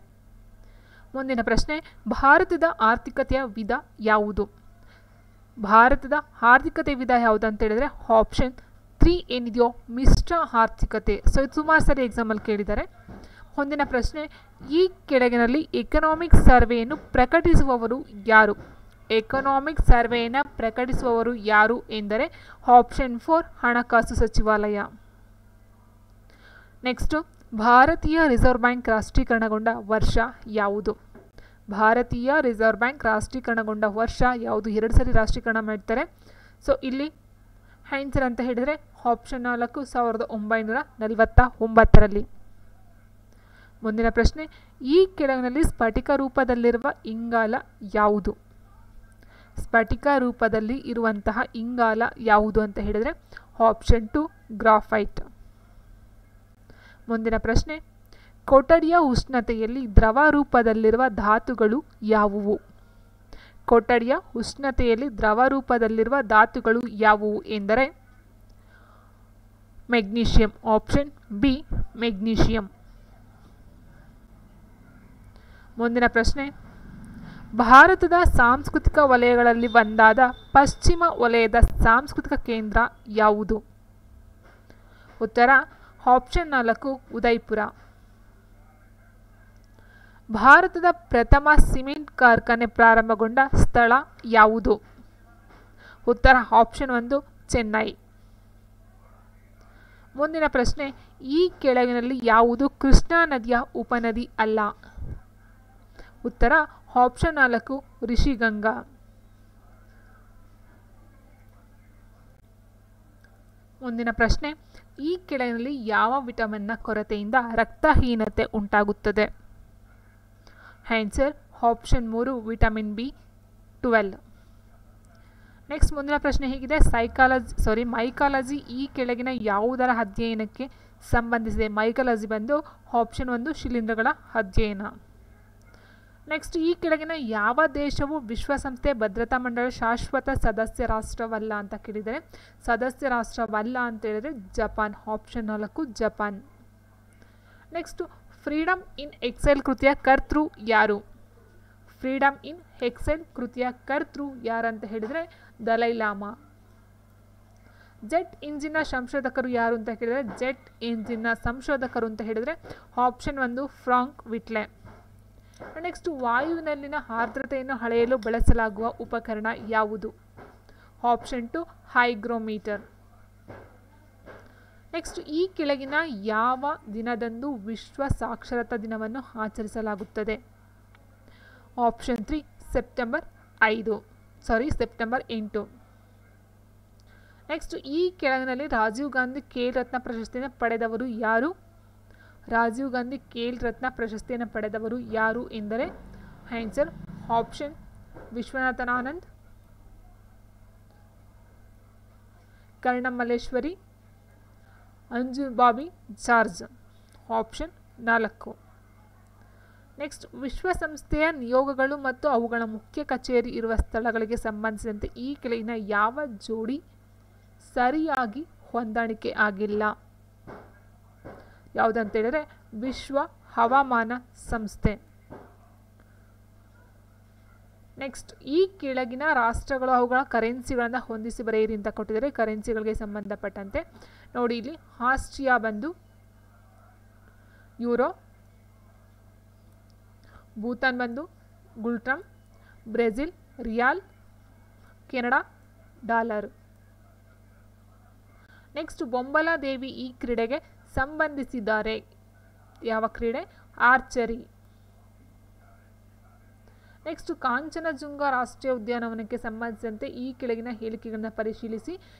ಮುಂದಿನ ಪ್ರಶ್ನೆ, ಭಾರತದ ಆರ್ಥಿಕತೆಯ ವಿಧ ಯಾವುದು? ಭಾರತದ ಆರ್ಥಿಕತೆ ವಿಧ ಯಾವುದು ಅಂತ ಹೇಳಿದ್ರೆ ಆಪ್ಷನ್ 3 ಏನಿದೆಯೋ ಮಿಶ್ರ ಆರ್ಥಿಕತೆ. ಸೊ ಇದು ಸುಮಾರು ಸರಿ ಎಕ್ಸಾಮಲ್ಲಿ ಕೇಳಿದ್ದಾರೆ. ಮುಂದಿನ ಪ್ರಶ್ನೆ, ಈ ಕೆಳಗಿನಲ್ಲಿ ಎಕನಾಮಿಕ್ ಸರ್ವೆಯನ್ನು ಪ್ರಕಟಿಸುವವರು ಯಾರು? ಎಕನಾಮಿಕ್ ಸರ್ವೆಯನ್ನು ಪ್ರಕಟಿಸುವವರು ಯಾರು ಎಂದರೆ ಆಪ್ಷನ್ 4 ಹಣಕಾಸು ಸಚಿವಾಲಯ. ನೆಕ್ಸ್ಟು, ಭಾರತೀಯ ರಿಸರ್ವ್ ಬ್ಯಾಂಕ್ ರಾಷ್ಟ್ರೀಕರಣಗೊಂಡ ವರ್ಷ ಯಾವುದು? ಭಾರತೀಯ ರಿಸರ್ವ್ ಬ್ಯಾಂಕ್ ರಾಷ್ಟ್ರೀಕರಣಗೊಂಡ ವರ್ಷ ಯಾವುದು? 2 ಸರಿ ರಾಷ್ಟ್ರೀಕರಣ ಮಾಡ್ತಾರೆ. ಸೊ ಇಲ್ಲಿ ಆನ್ಸರ್ ಅಂತ ಹೇಳಿದರೆ ಆಪ್ಷನ್ 4 1949ರಲ್ಲಿ. ಮುಂದಿನ ಪ್ರಶ್ನೆ, ಈ ಕೆಳಗಿನಲ್ಲಿ ಸ್ಫಟಿಕ ರೂಪದಲ್ಲಿರುವ ಇಂಗಾಲ ಯಾವುದು? ಸ್ಫಟಿಕ ರೂಪದಲ್ಲಿ ಇರುವಂತಹ ಇಂಗಾಲ ಯಾವುದು ಅಂತ ಹೇಳಿದರೆ ಆಪ್ಷನ್ 2 ಗ್ರಾಫೈಟ್. ಮುಂದಿನ ಪ್ರಶ್ನೆ, ಕೊಠಡಿಯ ಉಷ್ಣತೆಯಲ್ಲಿ ದ್ರವ ರೂಪದಲ್ಲಿರುವ ಧಾತುಗಳು ಯಾವುವು? ಕೊಠಡಿಯ ಉಷ್ಣತೆಯಲ್ಲಿ ದ್ರವ ರೂಪದಲ್ಲಿರುವ ಧಾತುಗಳು ಯಾವುವು ಎಂದರೆ ಮೆಗ್ನೀಷಿಯಂ. Option B magnesium. ಮುಂದಿನ ಪ್ರಶ್ನೆ, ಭಾರತದ ಸಾಂಸ್ಕೃತಿಕ ವಲಯಗಳಲ್ಲಿ ಒಂದಾದ ಪಶ್ಚಿಮ ವಲಯದ ಸಾಂಸ್ಕೃತಿಕ ಕೇಂದ್ರ ಯಾವುದು? ಉತ್ತರ ಆಪ್ಷನ್ 4 ಉದಯ್ಪುರ. ಭಾರತದ ಪ್ರಥಮ ಸಿಮೆಂಟ್ ಕಾರ್ಖಾನೆ ಪ್ರಾರಂಭಗೊಂಡ ಸ್ಥಳ ಯಾವುದು? ಉತ್ತರ ಆಪ್ಷನ್ 1 ಚೆನ್ನೈ. ಮುಂದಿನ ಪ್ರಶ್ನೆ, ಈ ಕೆಳಗಿನಲ್ಲಿ ಯಾವುದು ಕೃಷ್ಣಾ ನದಿಯ ಉಪನದಿ ಅಲ್ಲ? ಉತ್ತರ ಆಪ್ಷನ್ 4 ರಿಷಿಗಂಗಾ. ಮುಂದಿನ ಪ್ರಶ್ನೆ, ಈ ಕೆಳಗಿನಲ್ಲಿ ಯಾವ ವಿಟಮಿನ್ನ ಕೊರತೆಯಿಂದ ರಕ್ತಹೀನತೆ ಉಂಟಾಗುತ್ತದೆ? Answer option 3 vitamin B12. Next ಮುಂದಿನ ಪ್ರಶ್ನೆ ಹೀಗಿದೆ, ಮೈಕಾಲಜಿ ಈ ಕೆಳಗಿನ ಯಾವುದರ ಅಧ್ಯಯನಕ್ಕೆ ಸಂಬಂಧಿಸಿದೆ. ಮೈಕಾಲಜಿ ಬಂದು ಆಪ್ಷನ್ 1 ಶಿಲೀಂಧ್ರಗಳ ಅಧ್ಯಯನ. ನೆಕ್ಸ್ಟ್, ಈ ಕೆಳಗಿನ ಯಾವ ದೇಶವು ವಿಶ್ವಸಂಸ್ಥೆ ಭದ್ರತಾ ಮಂಡಳಿ ಶಾಶ್ವತ ಸದಸ್ಯ ರಾಷ್ಟ್ರವಲ್ಲ ಅಂತ ಕೇಳಿದರೆ, ಸದಸ್ಯ ರಾಷ್ಟ್ರವಲ್ಲ ಅಂತ ಹೇಳಿದರೆ Japan. Option 4 Japan. Next, freedom in exile ಕೃತಿಯ ಕರ್ತೃ ಯಾರು? ಫ್ರೀಡಮ್ ಇನ್ ಎಕ್ಸೆಲ್ ಕೃತಿಯ ಕರ್ತೃ ಯಾರಂತ ಹೇಳಿದರೆ ದಲೈ ಲಾಮಾ. ಜೆಟ್ ಇಂಜಿನ್ನ ಸಂಶೋಧಕರು ಯಾರು ಅಂತ ಕೇಳಿದರೆ, ಜೆಟ್ ಇಂಜಿನ್ನ ಸಂಶೋಧಕರು ಅಂತ ಹೇಳಿದರೆ ಆಪ್ಷನ್ 1 ಫ್ರಾಂಕ್ ವಿಟ್ಲೆ. ನೆಕ್ಸ್ಟ್, ವಾಯುವಿನಲ್ಲಿನ ಆರ್ದ್ರತೆಯನ್ನು ಅಳೆಯಲು ಬಳಸಲಾಗುವ ಉಪಕರಣ ಯಾವುದು? Option 2 hygrometer. ನೆಕ್ಸ್ಟ್, ಈ ಕೆಳಗಿನ ಯಾವ ದಿನದಂದು ವಿಶ್ವ ಸಾಕ್ಷರತಾ ದಿನವನ್ನು ಆಚರಿಸಲಾಗುತ್ತದೆ? Option 3 September 8. ನೆಕ್ಸ್ಟ್, ಈ ಕೆಳಗಿನಲ್ಲಿ ರಾಜೀವ್ ಗಾಂಧಿ ಖೇಲ್ ರತ್ನ ಪ್ರಶಸ್ತಿಯನ್ನು ಪಡೆದವರು ಯಾರು? ರಾಜೀವ್ ಗಾಂಧಿ ಖೇಲ್ ರತ್ನ ಪ್ರಶಸ್ತಿಯನ್ನು ಪಡೆದವರು ಯಾರು ಎಂದರೆ answer option Viswanathan Anand, Karnam Malleswari, Anju Bobby George. Option 4. Next, ವಿಶ್ವಸಂಸ್ಥೆಯ ನಿಯೋಗಗಳು ಮತ್ತು ಅವುಗಳ ಮುಖ್ಯ ಕಚೇರಿ ಇರುವ ಸ್ಥಳಗಳಿಗೆ ಸಂಬಂಧಿಸಿದಂತೆ ಈ ಕೆಳಗಿನ ಯಾವ ಜೋಡಿ ಸರಿಯಾಗಿ ಹೊಂದಾಣಿಕೆ ಆಗಿಲ್ಲ? ಯಾವುದಂತ ಹೇಳಿದರೆ ವಿಶ್ವ ಹವಾಮಾನ ಸಂಸ್ಥೆ. ನೆಕ್ಸ್ಟ್, ಈ ಕೆಳಗಿನ ರಾಷ್ಟ್ರಗಳು ಅವುಗಳ ಕರೆನ್ಸಿಗಳನ್ನು ಹೊಂದಿಸಿ ಬರೆಯಿರಿ ಅಂತ ಕೊಟ್ಟಿದ್ದಾರೆ. ಕರೆನ್ಸಿಗಳಿಗೆ ಸಂಬಂಧಪಟ್ಟಂತೆ ನೋಡಿ, ಇಲ್ಲಿ ಆಸ್ಟ್ರಿಯಾ ಬಂದು ಯೂರೋ, ಭೂತಾನ್ ಬಂದು ngultrum, Brazil real, Canada dollar. Next, Bombayladevi ಈ ಕ್ರೀಡೆಗೆ ಸಂಬಂಧಿಸಿದ್ದಾರೆ. ಯಾವ ಕ್ರೀಡೆ? ಆರ್ಚರಿ. ನೆಕ್ಸ್ಟ್, ಕಾಂಚನಜುಂಗ ರಾಷ್ಟ್ರೀಯ ಉದ್ಯಾನವನಕ್ಕೆ ಸಂಬಂಧಿಸಿದಂತೆ ಈ ಕೆಳಗಿನ ಹೇಳಿಕೆಗಳನ್ನು ಪರಿಶೀಲಿಸಿ.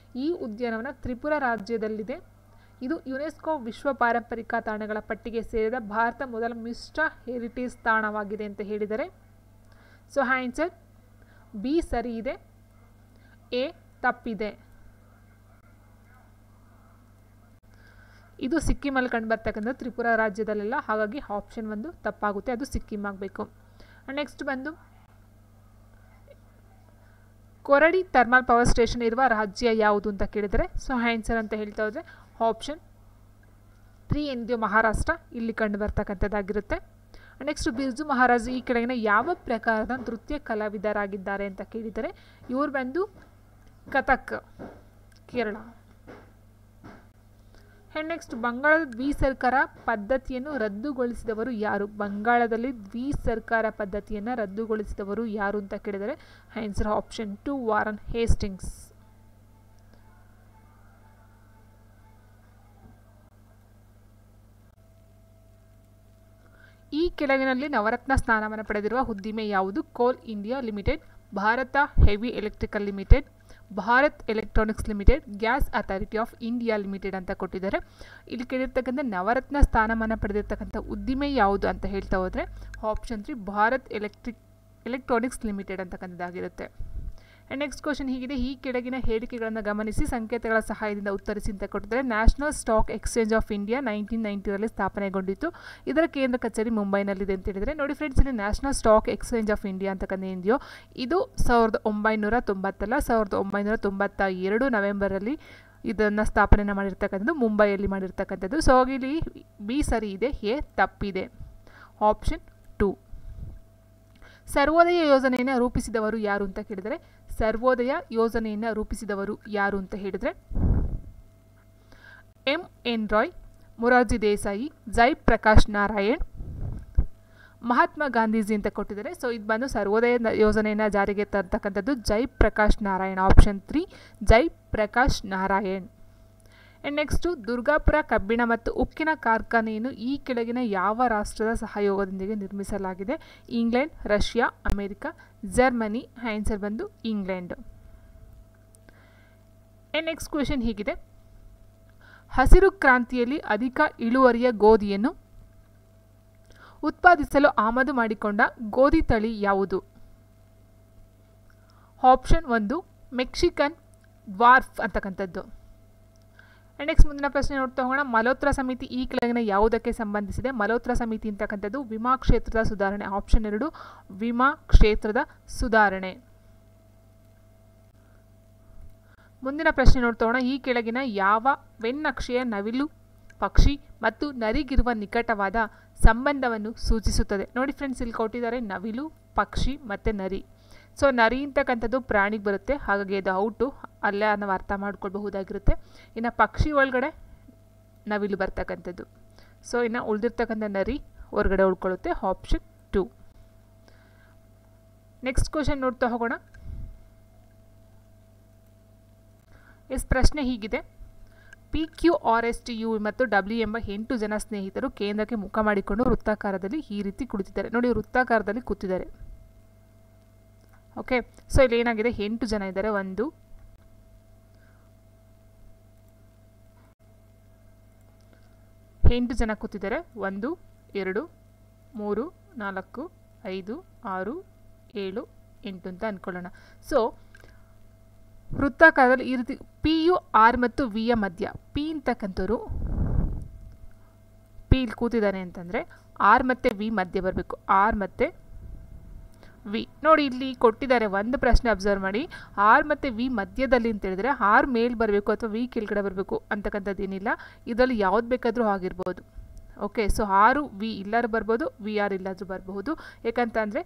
ಈ ಉದ್ಯಾನವನ ತ್ರಿಪುರಾ ರಾಜ್ಯದಲ್ಲಿದೆ. ಇದು ಯುನೆಸ್ಕೋ ವಿಶ್ವ ಪಾರಂಪರಿಕ ತಾಣಗಳ ಪಟ್ಟಿಗೆ ಸೇರಿದ ಭಾರತ ಮೊದಲ ಮಿಶ್ರ ಹೆರಿಟೇಜ್ ತಾಣವಾಗಿದೆ ಅಂತ ಹೇಳಿದರೆ. ಸೊ ಆನ್ಸರ್ ಬಿ ಸರಿ ಇದೆ, ಎ ತಪ್ಪಿದೆ. ಇದು ಸಿಕ್ಕಿಮಲ್ಲಿ ಕಂಡು ಬರ್ತಕ್ಕಂಥ ತ್ರಿಪುರಾ ರಾಜ್ಯದಲ್ಲೆಲ್ಲ, ಹಾಗಾಗಿ ಆಪ್ಷನ್ 1 ತಪ್ಪಾಗುತ್ತೆ, ಅದು ಸಿಕ್ಕಿಂ ಆಗಬೇಕು. ನೆಕ್ಸ್ಟ್ ಬಂದು ಕೊರಡಿ ಥರ್ಮಲ್ ಪವರ್ ಸ್ಟೇಷನ್ ಇರುವ ರಾಜ್ಯ ಯಾವುದು ಅಂತ ಕೇಳಿದರೆ, ಸೊ ಆನ್ಸರ್ ಅಂತ ಹೇಳ್ತಾ ಹೋದರೆ ಆಪ್ಷನ್ 3 ಎಂದು ಮಹಾರಾಷ್ಟ್ರ ಇಲ್ಲಿ ಕಂಡು ಬರ್ತಕ್ಕಂಥದ್ದಾಗಿರುತ್ತೆ. ನೆಕ್ಸ್ಟ್, ಬಿರ್ಜು ಮಹಾರಾಜ್ ಈ ಕೆಳಗಿನ ಯಾವ ಪ್ರಕಾರದ ನೃತ್ಯ ಕಲಾವಿದರಾಗಿದ್ದಾರೆ ಅಂತ ಕೇಳಿದರೆ, ಇವರು ಬಂದು ಕಥಕ್, ಕೇರಳ. ನೆಕ್ಸ್ಟ್, ಬಂಗಾಳದ ದ್ವಿಸರ್ಕಾರ ಪದ್ಧತಿಯನ್ನು ರದ್ದುಗೊಳಿಸಿದವರು ಯಾರು? ಬಂಗಾಳದಲ್ಲಿ ದ್ವಿಸರ್ಕಾರ ಪದ್ಧತಿಯನ್ನು ರದ್ದುಗೊಳಿಸಿದವರು ಯಾರು ಅಂತ ಕೇಳಿದರೆ ಆನ್ಸರ್ ಆಪ್ಷನ್ 2 ವಾರನ್ ಹೇಸ್ಟಿಂಗ್ಸ್. ಈ ಕೆಳಗಿನಲ್ಲಿ ನವರತ್ನ ಸ್ಥಾನವನ್ನು ಪಡೆದಿರುವ ಉದ್ದಿಮೆ ಯಾವುದು? ಕೋಲ್ India limited, Bharat heavy electrical limited, Bharat electronics limited, gas authority of India limited ಅಂತ ಕೊಟ್ಟಿದ್ದಾರೆ. ಇಲ್ಲಿ ಕೇಳಿರ್ತಕ್ಕಂಥ ನವರತ್ನ ಸ್ಥಾನಮಾನ ಪಡೆದಿರ್ತಕ್ಕಂಥ ಉದ್ದಿಮೆ ಯಾವುದು ಅಂತ ಹೇಳ್ತಾ ಹೋದರೆ ಆಪ್ಷನ್ 3 ಭಾರತ್ ಎಲೆಕ್ಟ್ರಾನಿಕ್ಸ್ ಲಿಮಿಟೆಡ್ ಅಂತಕ್ಕಂಥದ್ದಾಗಿರುತ್ತೆ. ನೆಕ್ಸ್ಟ್ ಕ್ವಶನ್ ಹೀಗಿದೆ, ಈ ಕೆಳಗಿನ ಹೇಳಿಕೆಗಳನ್ನು ಗಮನಿಸಿ ಸಂಕೇತಗಳ ಸಹಾಯದಿಂದ ಉತ್ತರಿಸಿ ಅಂತ ಕೊಟ್ಟಿದ್ದಾರೆ. National stock exchange of India 1990ರಲ್ಲಿ ಸ್ಥಾಪನೆಗೊಂಡಿತ್ತು. ಇದರ ಕೇಂದ್ರ ಕಚೇರಿ ಮುಂಬೈನಲ್ಲಿದೆ ಅಂತ ಹೇಳಿದರೆ, ನೋಡಿ ಫ್ರೆಂಡ್ಸ್, ಇಲ್ಲಿ national stock exchange of India ಅಂತಕ್ಕಂಥ ಏನಿದೆಯೋ ಇದು 1990 1992 ನವೆಂಬರಲ್ಲಿ ಇದನ್ನು ಸ್ಥಾಪನೆ ಮಾಡಿರ್ತಕ್ಕಂಥದ್ದು, ಮುಂಬೈಯಲ್ಲಿ ಮಾಡಿರ್ತಕ್ಕಂಥದ್ದು. ಸೊ ಇಲ್ಲಿ ಬಿ ಸರಿ ಇದೆ, ಎ ತಪ್ಪಿದೆ. ಆಪ್ಷನ್ 2. ಸರ್ವೋದಯ ಯೋಜನೆಯನ್ನು ರೂಪಿಸಿದವರು ಯಾರು ಅಂತ ಕೇಳಿದರೆ, ಸರ್ವೋದಯ ಯೋಜನೆಯನ್ನು ರೂಪಿಸಿದವರು ಯಾರು ಅಂತ ಹೇಳಿದರೆ ಎಂ.ಎನ್. ರಾಯ್, ಮೊರಾರ್ಜಿ ದೇಸಾಯಿ, ಜಯಪ್ರಕಾಶ್ ನಾರಾಯಣ್, ಮಹಾತ್ಮ ಗಾಂಧೀಜಿ ಅಂತ ಕೊಟ್ಟಿದ್ದಾರೆ. ಸೊ ಇದು ಬಂದು ಸರ್ವೋದಯ ಯೋಜನೆಯನ್ನು ಜಾರಿಗೆ ತರ್ತಕ್ಕಂಥದ್ದು ಜಯಪ್ರಕಾಶ್ ನಾರಾಯಣ್. ಆಪ್ಷನ್ 3 ಜಯಪ್ರಕಾಶ್ ನಾರಾಯಣ್. ನೆಕ್ಸ್ಟು, ದುರ್ಗಾಪುರ ಕಬ್ಬಿಣ ಮತ್ತು ಉಕ್ಕಿನ ಕಾರ್ಖಾನೆಯನ್ನು ಈ ಕೆಳಗಿನ ಯಾವ ರಾಷ್ಟ್ರದ ಸಹಯೋಗದೊಂದಿಗೆ ನಿರ್ಮಿಸಲಾಗಿದೆ? England, Russia, America, Germany. Answer ಬಂದು ಇಂಗ್ಲೆಂಡ್. ನೆಕ್ಸ್ಟ್ ಕ್ವೆಶನ್ ಹೀಗಿದೆ, ಹಸಿರು ಕ್ರಾಂತಿಯಲ್ಲಿ ಅಧಿಕ ಇಳುವರಿಯ ಗೋಧಿಯನ್ನು ಉತ್ಪಾದಿಸಲು ಆಮದು ಮಾಡಿಕೊಂಡ ಗೋಧಿ ತಳಿ ಯಾವುದು? ಆಪ್ಷನ್ 1 ಮೆಕ್ಸಿಕನ್ ಡ್ವಾರ್ಫ್ ಅಂತಕ್ಕಂಥದ್ದು. ನೆಕ್ಸ್ಟ್ ಮುಂದಿನ ಪ್ರಶ್ನೆ ನೋಡ್ತಾ ಹೋಗೋಣ. ಮಲ್ಹೋತ್ರಾ ಸಮಿತಿ ಈ ಕೆಳಗಿನ ಯಾವುದಕ್ಕೆ ಸಂಬಂಧಿಸಿದೆ? ಮಲ್ಹೋತ್ರಾ ಸಮಿತಿ ಅಂತಕ್ಕಂಥದ್ದು ವಿಮಾ ಕ್ಷೇತ್ರದ ಸುಧಾರಣೆ. ಆಪ್ಷನ್ 2 ವಿಮಾ ಕ್ಷೇತ್ರದ ಸುಧಾರಣೆ. ಮುಂದಿನ ಪ್ರಶ್ನೆ ನೋಡ್ತಾ ಹೋಗೋಣ. ಈ ಕೆಳಗಿನ ಯಾವ ವೆನ್ನಕ್ಷೆಯ ನವಿಲು ಪಕ್ಷಿ ಮತ್ತು ನರಿಗಿರುವ ನಿಕಟವಾದ ಸಂಬಂಧವನ್ನು ಸೂಚಿಸುತ್ತದೆ? ನೋಡಿ ಫ್ರೆಂಡ್ಸ್, ಇಲ್ಲಿ ಕೊಟ್ಟಿದ್ದಾರೆ ನವಿಲು, ಪಕ್ಷಿ ಮತ್ತು ನರಿ. ಸೊ ನರಿ ಅಂತಕ್ಕಂಥದ್ದು ಪ್ರಾಣಿಗೆ ಬರುತ್ತೆ, ಹಾಗಾಗಿ ಅದು ಔಟು, ಅಲ್ಲೇ ನಾವು ಅರ್ಥ ಮಾಡ್ಕೊಳ್ಬಹುದಾಗಿರುತ್ತೆ. ಇನ್ನು ಪಕ್ಷಿ ಒಳಗಡೆ ನವಿಲು ಬರ್ತಕ್ಕಂಥದ್ದು. ಸೊ ಇನ್ನು ಉಳಿದಿರ್ತಕ್ಕಂಥ ನರಿ ಹೊರಗಡೆ ಉಳ್ಕೊಳ್ಳುತ್ತೆ. ಆಪ್ಷನ್ 2. ನೆಕ್ಸ್ಟ್ ಕ್ವಶನ್ ನೋಡ್ತಾ ಹೋಗೋಣ. ಪ್ರಶ್ನೆ ಹೀಗಿದೆ. PQRSTU ಮತ್ತು W ಎಂಬ 8 ಜನ ಸ್ನೇಹಿತರು ಕೇಂದ್ರಕ್ಕೆ ಮುಖ ಮಾಡಿಕೊಂಡು ವೃತ್ತಾಕಾರದಲ್ಲಿ ಈ ರೀತಿ ಕುಳಿತಿದ್ದಾರೆ. ನೋಡಿ, ವೃತ್ತಾಕಾರದಲ್ಲಿ ಕೂತಿದ್ದಾರೆ. ಓಕೆ, ಸೊ ಇಲ್ಲಿ ಏನಾಗಿದೆ, 8 ಜನ ಇದ್ದಾರೆ. 8 ಜನ ಕೂತಿದ್ದಾರೆ. 1 2 3 4 5 6 7 8 ಅಂತ ಅಂದ್ಕೊಳ್ಳೋಣ. ಸೊ ವೃತ್ತಾಕಾರದಲ್ಲಿ ಈ ರೀತಿ PU R ಮತ್ತು V ಯ ಮಧ್ಯ, P ಅಂತಕ್ಕಂಥವ್ರು P ಇಲ್ಲಿ ಕೂತಿದ್ದಾನೆ ಅಂತಂದರೆ R ಮತ್ತು V ಮಧ್ಯೆ ಬರಬೇಕು. R ಮತ್ತು V ನೋಡಿ ಇಲ್ಲಿ ಕೊಟ್ಟಿದ್ದಾರೆ. ಒಂದು ಪ್ರಶ್ನೆ ಅಬ್ಸರ್ವ್ ಮಾಡಿ, R ಮತ್ತು V ಮಧ್ಯದಲ್ಲಿ ಅಂತ ಹೇಳಿದ್ರೆ R ಮೇಲ್ ಬರಬೇಕು ಅಥವಾ V ಕೆಳಗಡೆ ಬರಬೇಕು ಅಂತಕ್ಕಂಥದ್ದು ಏನಿಲ್ಲ. ಇದರಲ್ಲಿ ಯಾವ್ದು ಬೇಕಾದರೂ ಆಗಿರ್ಬೋದು. ಓಕೆ, ಸೊ R V ಇಲ್ಲಾದ್ರೂ ಬರ್ಬೋದು, VR ಇಲ್ಲಾದರೂ ಬರಬಹುದು. ಯಾಕಂತಂದರೆ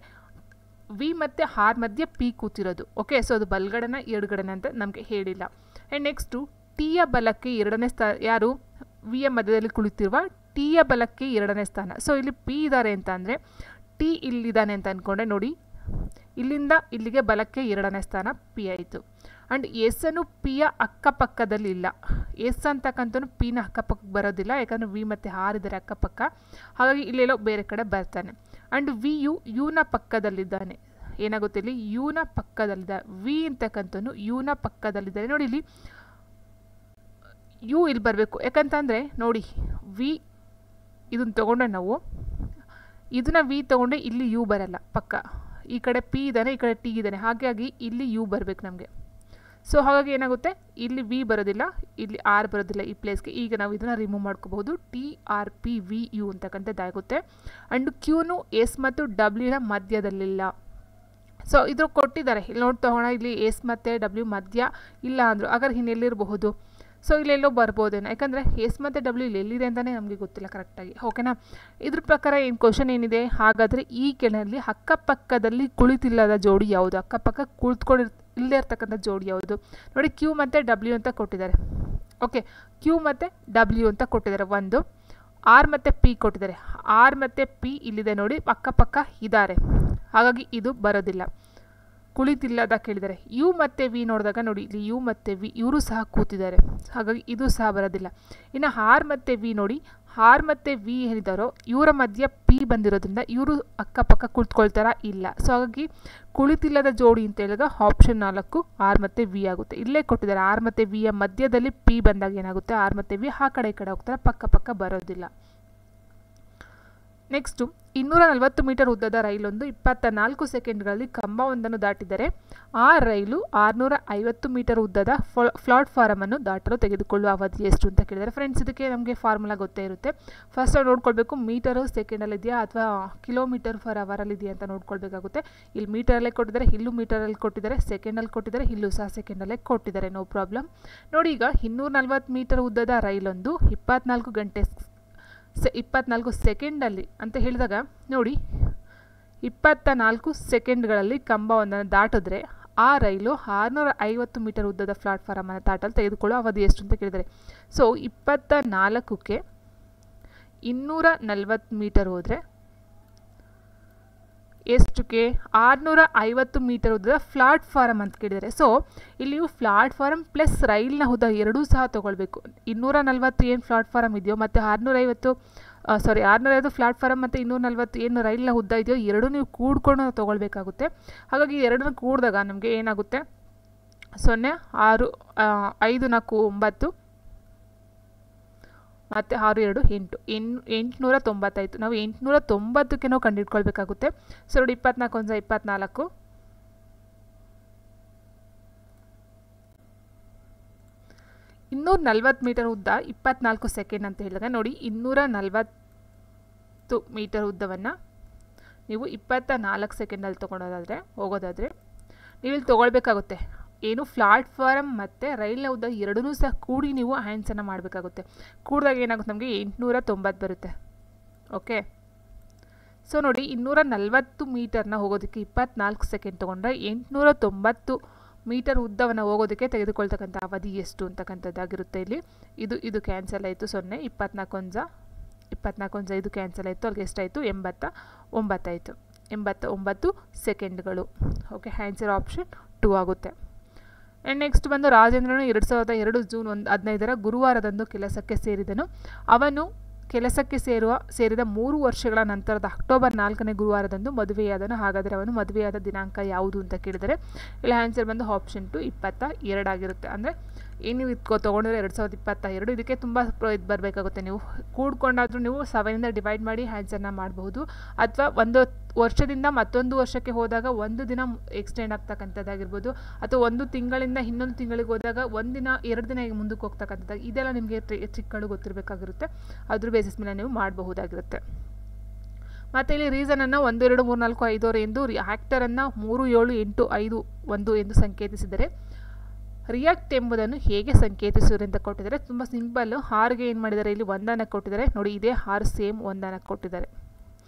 V ಮತ್ತು R ಮಧ್ಯೆ P ಕೂತಿರೋದು. ಓಕೆ, ಸೊ ಅದು ಬಲಗಡೆನ ಎಡಗಡೆನ ಅಂತ ನಮಗೆ ಹೇಳಿಲ್ಲ. ಆ್ಯಂಡ್ ನೆಕ್ಸ್ಟು T ಯ ಬಲಕ್ಕೆ 2ನೇ ಸ್ಥಾನ, ಯಾರು V ಯ ಮಧ್ಯದಲ್ಲಿ ಕುಳಿತಿರುವ T ಯ ಬಲಕ್ಕೆ 2ನೇ ಸ್ಥಾನ. ಸೊ ಇಲ್ಲಿ P ಇದ್ದಾರೆ ಅಂತ ಅಂದರೆ T ಇಲ್ಲಿದ್ದಾನೆ ಅಂತ ಅಂದ್ಕೊಂಡೆ. ನೋಡಿ, ಇಲ್ಲಿಂದ ಇಲ್ಲಿಗೆ ಬಲಕ್ಕೆ 2ನೇ ಸ್ಥಾನ P ಆಯಿತು. ಆ್ಯಂಡ್ ಎಸ್ ಅನ್ನು P ಯ ಅಕ್ಕಪಕ್ಕದಲ್ಲಿ ಇಲ್ಲ. ಎಸ್ ಅಂತಕ್ಕಂಥದ್ದು P ನ ಅಕ್ಕಪಕ್ಕಕ್ಕೆ ಬರೋದಿಲ್ಲ, ಯಾಕಂದರೆ V ಮತ್ತು R ಇದ್ದಾರೆ ಅಕ್ಕಪಕ್ಕ, ಹಾಗಾಗಿ ಇಲ್ಲೆಲ್ಲೋ ಬೇರೆ ಕಡೆ ಬರ್ತಾನೆ. ಆ್ಯಂಡ್ V ಯು ನ ಪಕ್ಕದಲ್ಲಿದ್ದಾನೆ. ಏನಾಗುತ್ತೆ, ಇಲ್ಲಿ ಯು ನ ಪಕ್ಕದಲ್ಲಿದ್ದ V ಅಂತಕ್ಕಂಥದ್ದು ಯು ನ ಪಕ್ಕದಲ್ಲಿದ್ದಾರೆ. ನೋಡಿ, ಇಲ್ಲಿ ಯು ಇಲ್ಲಿ ಬರಬೇಕು. ಯಾಕಂತಂದರೆ ನೋಡಿ, V ಇದನ್ನು ತೊಗೊಂಡ್ರೆ ನಾವು ಇದನ್ನ V ತೊಗೊಂಡ್ರೆ ಇಲ್ಲಿ ಯು ಬರಲ್ಲ ಪಕ್ಕ. ಈ ಕಡೆ P ಇದ್ದಾನೆ, ಈ ಕಡೆ T ಇದ್ದಾನೆ, ಹಾಗಾಗಿ ಇಲ್ಲಿ ಯು ಬರಬೇಕು ನಮಗೆ. ಸೊ ಹಾಗಾಗಿ ಏನಾಗುತ್ತೆ, ಇಲ್ಲಿ V ಬರೋದಿಲ್ಲ, ಇಲ್ಲಿ R ಬರೋದಿಲ್ಲ ಈ ಪ್ಲೇಸ್ಗೆ. ಈಗ ನಾವು ಇದನ್ನು ರಿಮೂವ್ ಮಾಡ್ಕೋಬಹುದು. TRPVU ಅಂತಕ್ಕಂಥದ್ದಾಗುತ್ತೆ. ಆ್ಯಂಡ್ ಕ್ಯೂನು ಎಸ್ ಮತ್ತು W ನ ಮಧ್ಯದಲ್ಲಿಲ್ಲ. ಸೊ ಇದು ಕೊಟ್ಟಿದ್ದಾರೆ, ಇಲ್ಲಿ ನೋಡ್ತಾ ಹೋಗೋಣ. ಇಲ್ಲಿ ಎಸ್ ಮತ್ತು W ಮಧ್ಯ ಇಲ್ಲ ಅಂದರು, ಹಾಗಾದ್ರೆ ಇನ್ನೆಲ್ಲಿರಬಹುದು? ಸೊ ಇಲ್ಲೆಲ್ಲೋ ಬರ್ಬೋದೇನೋ, ಯಾಕಂದರೆ ಎಸ್ ಮತ್ತು W ಇಲ್ಲಿ ಎಲ್ಲಿದೆ ಅಂತಲೇ ನಮಗೆ ಗೊತ್ತಿಲ್ಲ ಕರೆಕ್ಟಾಗಿ. ಓಕೆನಾ? ಇದ್ರ ಪ್ರಕಾರ ಏನು ಕ್ವಶನ್ ಏನಿದೆ, ಹಾಗಾದರೆ ಈ ಕೆಳನಲ್ಲಿ ಅಕ್ಕಪಕ್ಕದಲ್ಲಿ ಕುಳಿತಿಲ್ಲದ ಜೋಡಿ ಯಾವುದು? ಅಕ್ಕಪಕ್ಕ ಇಲ್ಲೇ ಇರ್ತಕ್ಕಂಥ ಜೋಡಿ ಯಾವುದು? ನೋಡಿ, ಕ್ಯೂ ಮತ್ತು W ಅಂತ ಕೊಟ್ಟಿದ್ದಾರೆ. ಓಕೆ, ಕ್ಯೂ ಮತ್ತು W ಅಂತ ಕೊಟ್ಟಿದ್ದಾರೆ. ಒಂದು R ಮತ್ತು P ಕೊಟ್ಟಿದ್ದಾರೆ. R ಮತ್ತು P ಇಲ್ಲಿದೆ ನೋಡಿ, ಅಕ್ಕಪಕ್ಕ ಇದ್ದಾರೆ, ಹಾಗಾಗಿ ಇದು ಬರೋದಿಲ್ಲ. ಕುಳಿತಿಲ್ಲದ ಕೇಳಿದ್ದಾರೆ. ಯು ಮತ್ತು V ನೋಡಿದಾಗ ನೋಡಿ, ಇಲ್ಲಿ ಯು ಮತ್ತು V ಇವರು ಸಹ ಕೂತಿದ್ದಾರೆ, ಹಾಗಾಗಿ ಇದು ಸಹ ಬರೋದಿಲ್ಲ. ಇನ್ನು R ಮತ್ತು V ನೋಡಿ, R ಮತ್ತು V ಏನಿದ್ದಾರೋ ಇವರ ಮಧ್ಯೆ P ಬಂದಿರೋದ್ರಿಂದ ಇವರು ಅಕ್ಕಪಕ್ಕ ಕುಳಿತುಕೊಳ್ತಾರಾ? ಇಲ್ಲ. ಸೊ ಹಾಗಾಗಿ ಕುಳಿತಿಲ್ಲದ ಜೋಡಿ ಅಂತ ಹೇಳಿದಾಗ ಆಪ್ಷನ್ 4 R ಮತ್ತು V ಆಗುತ್ತೆ. ಇಲ್ಲೇ ಕೊಟ್ಟಿದ್ದಾರೆ, R ಮತ್ತು V ಯ ಮಧ್ಯದಲ್ಲಿ P ಬಂದಾಗ ಏನಾಗುತ್ತೆ, R ಮತ್ತು V ಆ ಕಡೆ ಈ ಕಡೆ ಹೋಗ್ತಾರೆ, ಪಕ್ಕ ಬರೋದಿಲ್ಲ. ನೆಕ್ಸ್ಟು 240 ಮೀಟರ್ ಉದ್ದದ ರೈಲೊಂದು 24 ಸೆಕೆಂಡ್ಗಳಲ್ಲಿ ಕಂಬವೊಂದನ್ನು ದಾಟಿದರೆ ಆ ರೈಲು 650 ಮೀಟರ್ ಉದ್ದದ ಪ್ಲಾಟ್ಫಾರಮನ್ನು ದಾಟಲು ತೆಗೆದುಕೊಳ್ಳುವ ಅವಧಿ ಎಷ್ಟು ಅಂತ ಕೇಳಿದರೆ, ಫ್ರೆಂಡ್ಸ್ ಇದಕ್ಕೆ ನಮಗೆ ಫಾರ್ಮುಲಾ ಗೊತ್ತೇ ಇರುತ್ತೆ. ಫಸ್ಟ್ ನೋಡ್ಕೊಳ್ಬೇಕು, ಮೀಟರು ಸೆಕೆಂಡಲ್ಲಿದೆಯಾ ಅಥವಾ ಕಿಲೋಮೀಟರ್ ಫರ್ ಅವರಲ್ಲಿದೆಯಾ ಅಂತ ನೋಡ್ಕೊಳ್ಬೇಕಾಗುತ್ತೆ. ಇಲ್ಲಿ ಮೀಟರಲ್ಲೇ ಕೊಟ್ಟಿದ್ದಾರೆ, ಇಲ್ಲೂ ಮೀಟರಲ್ಲಿ ಕೊಟ್ಟಿದ್ದಾರೆ, ಸೆಕೆಂಡಲ್ಲಿ ಕೊಟ್ಟಿದ್ದಾರೆ, ಇಲ್ಲೂ ಸಹ ಸೆಕೆಂಡಲ್ಲೇ ಕೊಟ್ಟಿದ್ದಾರೆ, ನೋ ಪ್ರಾಬ್ಲಮ್. ನೋಡಿ, ಈಗ 240 ಮೀಟರ್ ಉದ್ದದ ರೈಲೊಂದು 24 ಸೆಕೆಂಡಲ್ಲಿ ಅಂತ ಹೇಳಿದಾಗ ನೋಡಿ, 24 ಸೆಕೆಂಡ್ಗಳಲ್ಲಿ ಕಂಬವೊಂದನ್ನು ದಾಟಿದ್ರೆ ಆ ರೈಲು 650 ಮೀಟರ್ ಉದ್ದದ ಪ್ಲಾಟ್ಫಾರಮನ್ನು ದಾಟಲು ತೆಗೆದುಕೊಳ್ಳೋ ಅವಧಿ ಎಷ್ಟು ಅಂತ ಕೇಳಿದರೆ, ಸೊ 24ಕ್ಕೆ 240 ಮೀಟರ್ ಹೋದರೆ ಎಷ್ಟಕ್ಕೆ 650 ಮೀಟರ್ ಉದ್ದದ ಪ್ಲಾಟ್ಫಾರಮ್ ಅಂತ ಕೇಳಿದರೆ, ಸೊ ಇಲ್ಲಿಯೂ ಪ್ಲಾಟ್ಫಾರಮ್ ಪ್ಲಸ್ ರೈಲ್ನ ಉದ್ದ ಎರಡೂ ಸಹ ತೊಗೊಳ್ಬೇಕು. 240 ಏನು ಪ್ಲಾಟ್ಫಾರಮ್ ಇದೆಯೋ ಮತ್ತು 650 ಪ್ಲಾಟ್ಫಾರಮ್ ಮತ್ತು 240 ಏನು ರೈಲ್ನ ಉದ್ದ ಇದೆಯೋ ಎರಡೂ ನೀವು ಕೂಡ್ಕೊಂಡು ತೊಗೊಳ್ಬೇಕಾಗುತ್ತೆ. ಹಾಗಾಗಿ ಎರಡನ್ನೂ ಕೂಡಿದಾಗ ನಮಗೆ ಏನಾಗುತ್ತೆ, 0 6 5 4 9 ಮತ್ತು 6 2 8 890 ನಾವು 890ಕ್ಕೆ ನಾವು ಕಂಡುಹಿಡ್ಕೊಳ್ಬೇಕಾಗುತ್ತೆ. ಸೊ ನೋಡಿ, 24 1 24, 240 ಮೀಟರ್ ಉದ್ದ 24 ಸೆಕೆಂಡ್ ಅಂತ ಹೇಳಿದಾಗ ನೋಡಿ 240 ಮೀಟರ್ ಉದ್ದವನ್ನು ನೀವು 24 ಸೆಕೆಂಡಲ್ಲಿ ಹೋಗೋದಾದರೆ ನೀವು ಇಲ್ಲಿ ತೊಗೊಳ್ಬೇಕಾಗುತ್ತೆ ಏನು ಪ್ಲಾಟ್ಫಾರ್ಮ್ ಮತ್ತು ರೈಲ್ನ ಉದ್ದ ಎರಡೂ ಸಹ ಕೂಡಿ ನೀವು ಹ್ಯಾಂಡ್ಸನ್ನು ಮಾಡಬೇಕಾಗುತ್ತೆ. ಕೂಡಿದಾಗ ಏನಾಗುತ್ತೆ ನಮಗೆ 890 ಬರುತ್ತೆ. ಓಕೆ, ಸೊ ನೋಡಿ 240 ಮೀಟರ್ನ ಹೋಗೋದಕ್ಕೆ 24 ಸೆಕೆಂಡ್ ತೊಗೊಂಡ್ರೆ 890 ಮೀಟರ್ ಉದ್ದವನ್ನು ಹೋಗೋದಕ್ಕೆ ತೆಗೆದುಕೊಳ್ತಕ್ಕಂಥ ಅವಧಿ ಎಷ್ಟು ಅಂತಕ್ಕಂಥದ್ದಾಗಿರುತ್ತೆ. ಇಲ್ಲಿ ಇದು ಕ್ಯಾನ್ಸಲ್ ಆಯಿತು, 0 24 ಇದು ಕ್ಯಾನ್ಸಲ್ ಆಯಿತು, ಅಲ್ಲಿಗೆ ಎಷ್ಟಾಯಿತು 89 ಆಯಿತು, 89 ಸೆಕೆಂಡ್ಗಳು. ಓಕೆ, ಆನ್ಸರ್ ಆಪ್ಷನ್ 2 ಆಗುತ್ತೆ. ಆ್ಯಂಡ್ ನೆಕ್ಸ್ಟ್ ಬಂದು ರಾಜೇಂದ್ರನು 2002 ಜೂನ್ 15 ಗುರುವಾರದಂದು ಕೆಲಸಕ್ಕೆ ಸೇರಿದನು. ಅವನು ಕೆಲಸಕ್ಕೆ ಸೇರಿದ 3 ವರ್ಷಗಳ ನಂತರದ ಅಕ್ಟೋಬರ್ 4ನೇ ಗುರುವಾರದಂದು ಮದುವೆಯಾದನು. ಹಾಗಾದರೆ ಅವನು ಮದುವೆಯಾದ ದಿನಾಂಕ ಯಾವುದು ಅಂತ ಕೇಳಿದರೆ ಇಲ್ಲಿ ಆನ್ಸರ್ ಬಂದು ಆಪ್ಷನ್ 2 22 ಆಗಿರುತ್ತೆ. ಅಂದರೆ ಏನು ನೀವು ತೊಗೊಂಡ್ರೆ 2022, ಇದಕ್ಕೆ ತುಂಬ ಇದು ಬರಬೇಕಾಗುತ್ತೆ. ನೀವು ಕೂಡ್ಕೊಂಡಾದರೂ ನೀವು 7ಇಂದ ಡಿವೈಡ್ ಮಾಡಿ ಆನ್ಸರ್ನ ಮಾಡಬಹುದು, ಅಥವಾ ಒಂದು ವರ್ಷದಿಂದ ಮತ್ತೊಂದು ವರ್ಷಕ್ಕೆ ಹೋದಾಗ ಒಂದು ದಿನ ಎಕ್ಸ್ಟೆಂಡ್ ಆಗ್ತಕ್ಕಂಥದ್ದಾಗಿರ್ಬೋದು, ಅಥವಾ ಒಂದು ತಿಂಗಳಿಂದ ಇನ್ನೊಂದು ತಿಂಗಳಿಗೆ ಹೋದಾಗ 1 ದಿನ 2 ದಿನ ಮುಂದಕ್ಕೆ ಹೋಗ್ತಕ್ಕಂಥದ್ದು, ಇದೆಲ್ಲ ನಿಮಗೆ ಟ್ರಿಕ್ಗಳು ಗೊತ್ತಿರಬೇಕಾಗಿರುತ್ತೆ. ಅದ್ರ ಬೇಸಿಸ್ ಮೇಲೆ ನೀವು ಮಾಡಬಹುದಾಗಿರುತ್ತೆ. ಮತ್ತು ಇಲ್ಲಿ ರೀಸನನ್ನು 1 2 3 4 5 ಎಂದು ಆ್ಯಕ್ಟರನ್ನು 3 7 8 5 1 ಎಂದು ಸಂಕೇತಿಸಿದರೆ ರಿಯಾಕ್ಟ್ ಎಂಬುದನ್ನು ಹೇಗೆ ಸಂಕೇತಿಸಿದ್ರು ಅಂತ ಕೊಟ್ಟಿದ್ದಾರೆ. ತುಂಬ ಸಿಂಪಲ್ಲು. ಹಾರ್ಗೆ ಏನು ಮಾಡಿದ್ದಾರೆ, ಇಲ್ಲಿ 1 ಕೊಟ್ಟಿದ್ದಾರೆ ನೋಡಿ, ಇದೇ ಹಾರ್ ಸೇಮ್ 1 ಕೊಟ್ಟಿದ್ದಾರೆ.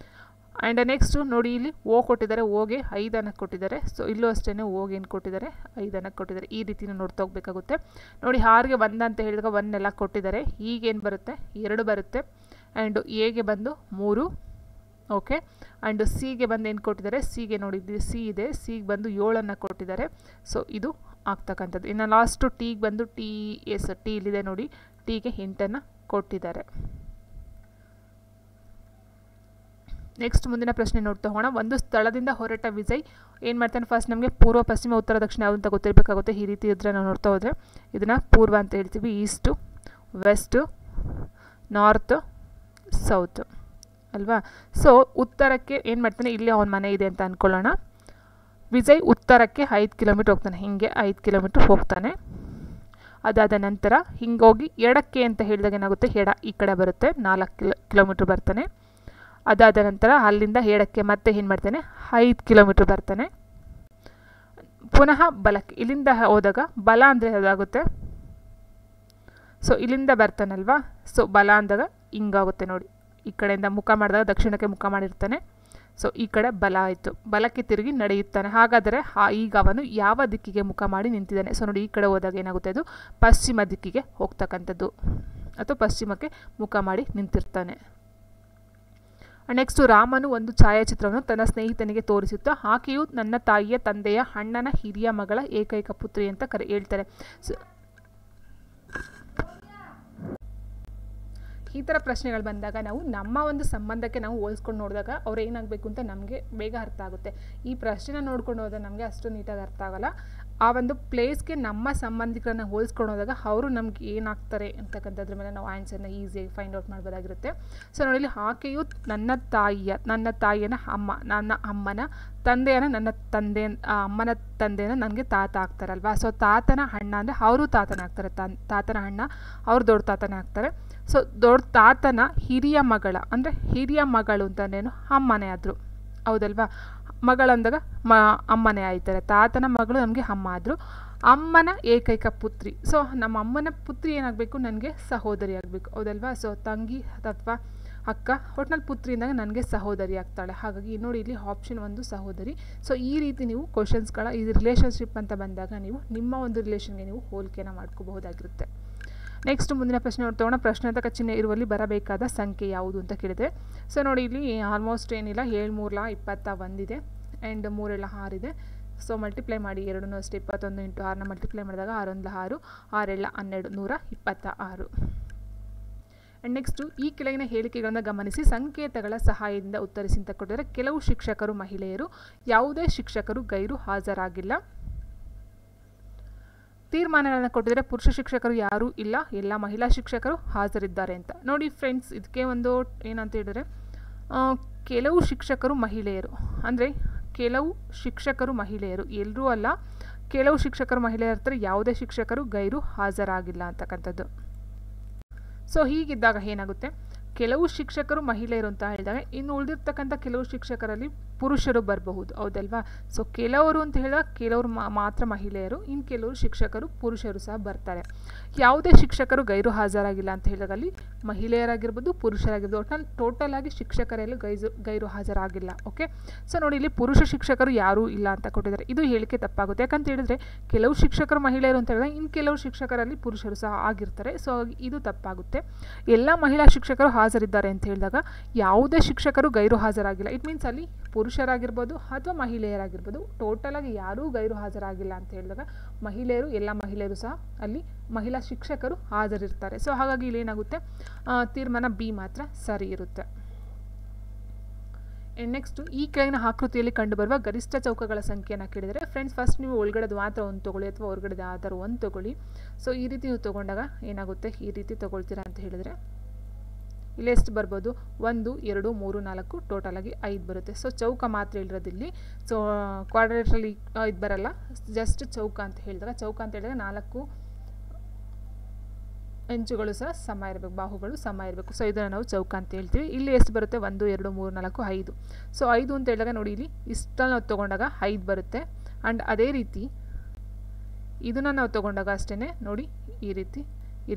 ಆ್ಯಂಡ್ ನೆಕ್ಸ್ಟು ನೋಡಿ ಇಲ್ಲಿ ಓ ಕೊಟ್ಟಿದ್ದಾರೆ, ಓಗೆ 5 ಕೊಟ್ಟಿದ್ದಾರೆ. ಸೊ ಇಲ್ಲೂ ಅಷ್ಟೇ ಓಗೆ ಏನು ಕೊಟ್ಟಿದ್ದಾರೆ, 5 ಕೊಟ್ಟಿದ್ದಾರೆ. ಈ ರೀತಿನ ನೋಡ್ತಾ ಹೋಗಬೇಕಾಗುತ್ತೆ. ನೋಡಿ ಹಾರ್ಗೆ 1 ಅಂತ ಹೇಳಿದಾಗ 1 ಎಲ್ಲ ಕೊಟ್ಟಿದ್ದಾರೆ. ಈಗೇನು ಬರುತ್ತೆ 2 ಬರುತ್ತೆ. ಆ್ಯಂಡ್ ಎಗೆ ಬಂದು 3. ಓಕೆ, ಆ್ಯಂಡ್ ಸಿಗೆ ಬಂದು ಏನು ಕೊಟ್ಟಿದ್ದಾರೆ, ಸಿಗೆ ನೋಡಿದ್ದೀವಿ ಸಿ ಇದೆ, ಸಿಗೆ ಬಂದು 7 ಕೊಟ್ಟಿದ್ದಾರೆ. ಸೊ ಇದು ಆಗ್ತಕ್ಕಂಥದ್ದು. ಇನ್ನು ಲಾಸ್ಟು ಟೀಗೆ ಬಂದು ಟಿ ಇಲ್ಲಿದೆ ನೋಡಿ, ಟೀಗೆ 8 ಕೊಟ್ಟಿದ್ದಾರೆ. ನೆಕ್ಸ್ಟ್ ಮುಂದಿನ ಪ್ರಶ್ನೆ ನೋಡ್ತಾ ಹೋಗೋಣ. ಒಂದು ಸ್ಥಳದಿಂದ ಹೊರಟ ವಿಜಯ್ ಏನು ಮಾಡ್ತಾನೆ, ಫಸ್ಟ್ ನಮಗೆ ಪೂರ್ವ, ಪಶ್ಚಿಮ, ಉತ್ತರ, ದಕ್ಷಿಣ ಯಾವುದು ಅಂತ ಗೊತ್ತಿರಬೇಕಾಗುತ್ತೆ. ಈ ರೀತಿ ಇದ್ದರೆ ನಾವು ನೋಡ್ತಾ ಹೋದರೆ ಇದನ್ನು ಪೂರ್ವ ಅಂತ ಹೇಳ್ತೀವಿ, ಈಸ್ಟು, ವೆಸ್ಟು, ನಾರ್ತು, ಸೌತು ಅಲ್ವಾ. ಸೊ ಉತ್ತರಕ್ಕೆ ಏನು ಮಾಡ್ತಾನೆ, ಇಲ್ಲಿ ಅವನ ಮನೆ ಇದೆ ಅಂತ ಅಂದ್ಕೊಳ್ಳೋಣ. ವಿಜಯ್ ಉತ್ತರಕ್ಕೆ 5 ಕಿಲೋಮೀಟ್ರ್ ಹೋಗ್ತಾನೆ, ಹೀಗೆ 5 ಕಿಲೋಮೀಟ್ರ್ ಹೋಗ್ತಾನೆ. ಅದಾದ ನಂತರ ಹಿಂಗೋಗಿ ಎಡಕ್ಕೆ ಅಂತ ಹೇಳಿದಾಗ ಏನಾಗುತ್ತೆ, ಎಡ ಈ ಕಡೆ ಬರುತ್ತೆ, 4 ಕಿಲೋಮೀಟ್ರ್ ಬರ್ತಾನೆ. ಅದಾದ ನಂತರ ಅಲ್ಲಿಂದ ಎಡಕ್ಕೆ ಮತ್ತೆ ಏನು ಮಾಡ್ತಾನೆ, 5 ಕಿಲೋಮೀಟ್ರ್ ಬರ್ತಾನೆ. ಪುನಃ ಬಲಕ್ಕೆ, ಇಲ್ಲಿಂದ ಹೋದಾಗ ಬಲ ಅಂದರೆ ಯಾವುದಾಗುತ್ತೆ, ಸೊ ಇಲ್ಲಿಂದ ಬರ್ತಾನಲ್ವಾ, ಸೊ ಬಲ ಅಂದಾಗ ಹಿಂಗಾಗುತ್ತೆ ನೋಡಿ, ಈ ಕಡೆಯಿಂದ ಮುಖ ಮಾಡಿದಾಗ ದಕ್ಷಿಣಕ್ಕೆ ಮುಖ ಮಾಡಿರ್ತಾನೆ. ಸೊ ಈ ಕಡೆ ಬಲ ಆಯಿತು, ಬಲಕ್ಕೆ ತಿರುಗಿ ನಡೆಯುತ್ತಾನೆ. ಹಾಗಾದರೆ ಈಗ ಅವನು ಯಾವ ದಿಕ್ಕಿಗೆ ಮುಖ ಮಾಡಿ ನಿಂತಿದ್ದಾನೆ. ಸೊ ನೋಡಿ ಈ ಕಡೆ ಹೋದಾಗ ಏನಾಗುತ್ತೆ, ಅದು ಪಶ್ಚಿಮ ದಿಕ್ಕಿಗೆ ಹೋಗ್ತಕ್ಕಂಥದ್ದು, ಅಥವಾ ಪಶ್ಚಿಮಕ್ಕೆ ಮುಖ ಮಾಡಿ ನಿಂತಿರ್ತಾನೆ. ನೆಕ್ಸ್ಟು ರಾಮನು ಒಂದು ಛಾಯಾಚಿತ್ರವನ್ನು ತನ್ನ ಸ್ನೇಹಿತನಿಗೆ ತೋರಿಸುತ್ತಾ, ಆಕೆಯು ನನ್ನ ತಾಯಿಯ ತಂದೆಯ ಅಣ್ಣನ ಹಿರಿಯ ಮಗಳ ಏಕೈಕ ಪುತ್ರಿ ಅಂತ ಹೇಳ್ತಾರೆ. ಈ ಥರ ಪ್ರಶ್ನೆಗಳು ಬಂದಾಗ ನಾವು ನಮ್ಮ ಒಂದು ಸಂಬಂಧಕ್ಕೆ ನಾವು ಹೋಲಿಸ್ಕೊಂಡು ನೋಡಿದಾಗ ಅವ್ರು ಏನಾಗಬೇಕು ಅಂತ ನಮಗೆ ಬೇಗ ಅರ್ಥ ಆಗುತ್ತೆ. ಈ ಪ್ರಶ್ನೆನ ನೋಡ್ಕೊಂಡು ಹೋದಾಗ ನಮಗೆ ಅಷ್ಟು ನೀಟಾಗಿ ಅರ್ಥ ಆಗೋಲ್ಲ. ಆ ಒಂದು ಪ್ಲೇಸ್ಗೆ ನಮ್ಮ ಸಂಬಂಧಿಕರನ್ನ ಹೋಲಿಸ್ಕೊಂಡು ಹೋದಾಗ ಅವರು ನಮ್ಗೆ ಏನಾಗ್ತಾರೆ ಅಂತಕ್ಕಂಥದ್ರ ಮೇಲೆ ನಾವು ಆನ್ಸರ್ನ ಈಸಿಯಾಗಿ ಫೈಂಡ್ ಔಟ್ ಮಾಡ್ಬೋದಾಗಿರುತ್ತೆ. ಸೊ ನೋಡಿ, ಆಕೆಯು ನನ್ನ ತಾಯಿಯನ ಅಮ್ಮ, ನನ್ನ ಅಮ್ಮನ ತಂದೆಯನ್ನ ನನ್ನ ಅಮ್ಮನ ತಂದೆಯನ್ನ ನನಗೆ ತಾತ ಆಗ್ತಾರಲ್ವಾ. ಸೊ ತಾತನ ಅಣ್ಣ ಅಂದರೆ ಅವರು ತಾತನ ಆಗ್ತಾರೆ, ತಾತನ ಅಣ್ಣ ಅವರು ದೊಡ್ಡ ತಾತನೇ ಆಗ್ತಾರೆ. ಸೊ ದೊಡ್ಡ ತಾತನ ಹಿರಿಯ ಮಗಳು ಅಂತಂದೇನು ಅಮ್ಮನೇ ಆದರು, ಹೌದಲ್ವಾ. ಮಗಳಂದಾಗ ಅಮ್ಮನೇ ಆಯ್ತಾರೆ, ತಾತನ ಮಗಳು ನಮಗೆ ಅಮ್ಮ ಆದರು. ಅಮ್ಮನ ಏಕೈಕ ಪುತ್ರಿ, ಸೊ ನಮ್ಮ ಅಮ್ಮನ ಪುತ್ರಿ ಏನಾಗಬೇಕು, ನನಗೆ ಸಹೋದರಿ ಆಗಬೇಕು, ಹೌದಲ್ವಾ. ಸೊ ತಂಗಿ ಅಥವಾ ಅಕ್ಕ, ಒಟ್ನಲ್ಲಿ ಪುತ್ರಿ ಅಂದಾಗ ನನಗೆ ಸಹೋದರಿ ಆಗ್ತಾಳೆ. ಹಾಗಾಗಿ ನೋಡಿ ಇಲ್ಲಿ ಆಪ್ಷನ್ 1 ಸಹೋದರಿ. ಸೊ ಈ ರೀತಿ ನೀವು ಕ್ವಶನ್ಸ್ಗಳ ಈ ರಿಲೇಷನ್ಶಿಪ್ ಅಂತ ಬಂದಾಗ ನೀವು ನಿಮ್ಮ ಒಂದು ರಿಲೇಷನ್ಗೆ ನೀವು ಹೋಲಿಕೆನ ಮಾಡ್ಕೋಬಹುದಾಗಿರುತ್ತೆ. ನೆಕ್ಸ್ಟ್ ಮುಂದಿನ ಪ್ರಶ್ನೆ ನೋಡ್ತೋಣ. ಪ್ರಶ್ನಾರ್ಥಕ ಚಿಹ್ನೆ ಇರುವಲ್ಲಿ ಬರಬೇಕಾದ ಸಂಖ್ಯೆ ಯಾವುದು ಅಂತ ಕೇಳಿದರೆ, ಸೊ ನೋಡಿ ಇಲ್ಲಿ ಆಲ್ಮೋಸ್ಟ್ ಏನಿಲ್ಲ, 7 3 21 ಇದೆ, ಆ್ಯಂಡ್ 3 6 ಇದೆ. ಸೊ ಮಲ್ಟಿಪ್ಲೈ ಮಾಡಿ ಎರಡನ್ನೂ ಅಷ್ಟೇ, 21 × 6ನ ಮಲ್ಟಿಪ್ಲೈ ಮಾಡಿದಾಗ 6 1 6, 6 12 126. ಆ್ಯಂಡ್ ನೆಕ್ಸ್ಟು ಈ ಕೆಳಗಿನ ಹೇಳಿಕೆಗಳನ್ನು ಗಮನಿಸಿ ಸಂಕೇತಗಳ ಸಹಾಯದಿಂದ ಉತ್ತರಿಸಿ ಅಂತ ಕೊಟ್ಟಿದ್ದಾರೆ. ಕೆಲವು ಶಿಕ್ಷಕರು ಮಹಿಳೆಯರು, ಯಾವುದೇ ಶಿಕ್ಷಕರು ಗೈರು ಹಾಜರಾಗಿಲ್ಲ. ತೀರ್ಮಾನಗಳನ್ನು ಕೊಟ್ಟಿದ್ದಾರೆ. ಪುರುಷ ಶಿಕ್ಷಕರು ಯಾರೂ ಇಲ್ಲ, ಎಲ್ಲ ಮಹಿಳಾ ಶಿಕ್ಷಕರು ಹಾಜರಿದ್ದಾರೆ ಅಂತ. ನೋಡಿ ಫ್ರೆಂಡ್ಸ್, ಇದಕ್ಕೆ ಒಂದು ಏನಂತ ಹೇಳಿದರೆ, ಕೆಲವು ಶಿಕ್ಷಕರು ಮಹಿಳೆಯರು ಅಂದರೆ ಕೆಲವು ಶಿಕ್ಷಕರು ಮಹಿಳೆಯರು, ಎಲ್ಲರೂ ಅಲ್ಲ, ಕೆಲವು ಶಿಕ್ಷಕರು ಮಹಿಳೆಯರು ಇರ್ತಾರೆ, ಯಾವುದೇ ಶಿಕ್ಷಕರು ಗೈರು ಹಾಜರಾಗಿಲ್ಲ ಅಂತಕ್ಕಂಥದ್ದು. ಸೊ ಹೀಗಿದ್ದಾಗ ಏನಾಗುತ್ತೆ, ಕೆಲವು ಶಿಕ್ಷಕರು ಮಹಿಳೆಯರು ಅಂತ ಹೇಳಿದಾಗ ಇನ್ನು ಉಳಿದಿರ್ತಕ್ಕಂಥ ಕೆಲವು ಶಿಕ್ಷಕರಲ್ಲಿ ಪುರುಷರು ಬರಬಹುದು, ಹೌದಲ್ವಾ. ಸೊ ಕೆಲವರು ಅಂತ ಹೇಳಿದಾಗ ಕೆಲವರು ಮಾತ್ರ ಮಹಿಳೆಯರು, ಇನ್ನು ಕೆಲವರು ಶಿಕ್ಷಕರು ಪುರುಷರು ಸಹ ಬರ್ತಾರೆ. ಯಾವುದೇ ಶಿಕ್ಷಕರು ಗೈರು ಹಾಜರಾಗಿಲ್ಲ ಅಂತ ಹೇಳಿದಾಗ ಅಲ್ಲಿ ಮಹಿಳೆಯರಾಗಿರ್ಬೋದು ಪುರುಷರಾಗಿರ್ಬೋದು, ಒಟ್ಟಿನಲ್ಲಿ ಟೋಟಲ್ ಆಗಿ ಶಿಕ್ಷಕರೆಲ್ಲೂ ಗೈರು ಹಾಜರಾಗಿಲ್ಲ. ಓಕೆ, ಸೊ ನೋಡಿ ಇಲ್ಲಿ ಪುರುಷ ಶಿಕ್ಷಕರು ಯಾರೂ ಇಲ್ಲ ಅಂತ ಕೊಟ್ಟಿದ್ದಾರೆ. ಇದು ಹೇಳಿಕೆ ತಪ್ಪಾಗುತ್ತೆ. ಯಾಕಂತ ಹೇಳಿದ್ರೆ ಕೆಲವು ಶಿಕ್ಷಕರು ಮಹಿಳೆಯರು ಅಂತ ಹೇಳಿದಾಗ ಇನ್ನು ಕೆಲವು ಶಿಕ್ಷಕರಲ್ಲಿ ಪುರುಷರು ಸಹ ಆಗಿರ್ತಾರೆ. ಸೊ ಇದು ತಪ್ಪಾಗುತ್ತೆ. ಎಲ್ಲ ಮಹಿಳಾ ಶಿಕ್ಷಕರು ಹಾಜರಿದ್ದಾರೆ ಅಂತ ಹೇಳಿದಾಗ ಯಾವುದೇ ಶಿಕ್ಷಕರು ಗೈರು ಹಾಜರಾಗಿಲ್ಲ. ಇಟ್ ಮೀನ್ಸ್ ಅಲ್ಲಿ ಪುರುಷರಾಗಿರ್ಬೋದು ಅಥವಾ ಮಹಿಳೆಯರಾಗಿರ್ಬೋದು, ಟೋಟಲ್ ಆಗಿ ಯಾರೂ ಗೈರು ಹಾಜರಾಗಿಲ್ಲ ಅಂತ ಹೇಳಿದಾಗ ಮಹಿಳೆಯರು, ಎಲ್ಲ ಮಹಿಳೆಯರು ಸಹ ಅಲ್ಲಿ ಮಹಿಳಾ ಶಿಕ್ಷಕರು ಹಾಜರಿರ್ತಾರೆ. ಸೊ ಹಾಗಾಗಿ ಇಲ್ಲಿ ಏನಾಗುತ್ತೆ, ತೀರ್ಮಾನ ಬಿ ಮಾತ್ರ ಸರಿ ಇರುತ್ತೆ. ನೆಕ್ಸ್ಟ್ ಈ ಕೆಳಗಿನ ಆಕೃತಿಯಲ್ಲಿ ಕಂಡುಬರುವ ಗರಿಷ್ಠ ಚೌಕಗಳ ಸಂಖ್ಯೆಯನ್ನು ಕೇಳಿದರೆ, ಫ್ರೆಂಡ್ಸ್ ಫಸ್ಟ್ ನೀವು ಒಳಗಡೆದು ಮಾತ್ರ ಒಂದು ತೊಗೊಳ್ಳಿ ಅಥವಾ ಹೊರಗಡೆದು ಯಾವ್ದಾದ್ರು ಒಂದು ತೊಗೊಳ್ಳಿ. ಸೊ ಈ ರೀತಿ ನೀವು ತೊಗೊಂಡಾಗ ಏನಾಗುತ್ತೆ, ಈ ರೀತಿ ತೊಗೊಳ್ತೀರಾ ಅಂತ ಹೇಳಿದರೆ ಇಲ್ಲಿ ಎಷ್ಟು ಬರ್ಬೋದು, 1 2 3 4 ಟೋಟಲ್ ಆಗಿ 5 ಬರುತ್ತೆ. ಸೊ ಚೌಕ ಮಾತ್ರ ಹೇಳಿರೋದಿಲ್ಲಿ. ಸೊ ಕ್ವಾಡ್ರೇಟ್ರಲ್ಲಿ ಇದು ಬರಲ್ಲ, ಜಸ್ಟ್ ಚೌಕ ಅಂತ ಹೇಳಿದಾಗ, ಚೌಕ ಅಂತ ಹೇಳಿದಾಗ 4 ಅಂಚುಗಳು ಸಹ ಸಮ ಇರಬೇಕು, ಬಾಹುಗಳು ಸಮ ಇರಬೇಕು. ಸೊ ಇದನ್ನು ನಾವು ಚೌಕ ಅಂತ ಹೇಳ್ತೀವಿ. ಇಲ್ಲಿ ಎಷ್ಟು ಬರುತ್ತೆ, 1 2 3 4 5. ಸೊ 5 ಅಂತ ಹೇಳಿದಾಗ ನೋಡಿ ಇಲ್ಲಿ ಇಷ್ಟಲ್ಲಿ ನಾವು ತೊಗೊಂಡಾಗ 5 ಬರುತ್ತೆ. ಆ್ಯಂಡ್ ಅದೇ ರೀತಿ ಇದನ್ನು ನಾವು ತೊಗೊಂಡಾಗ ಅಷ್ಟೇ ನೋಡಿ ಈ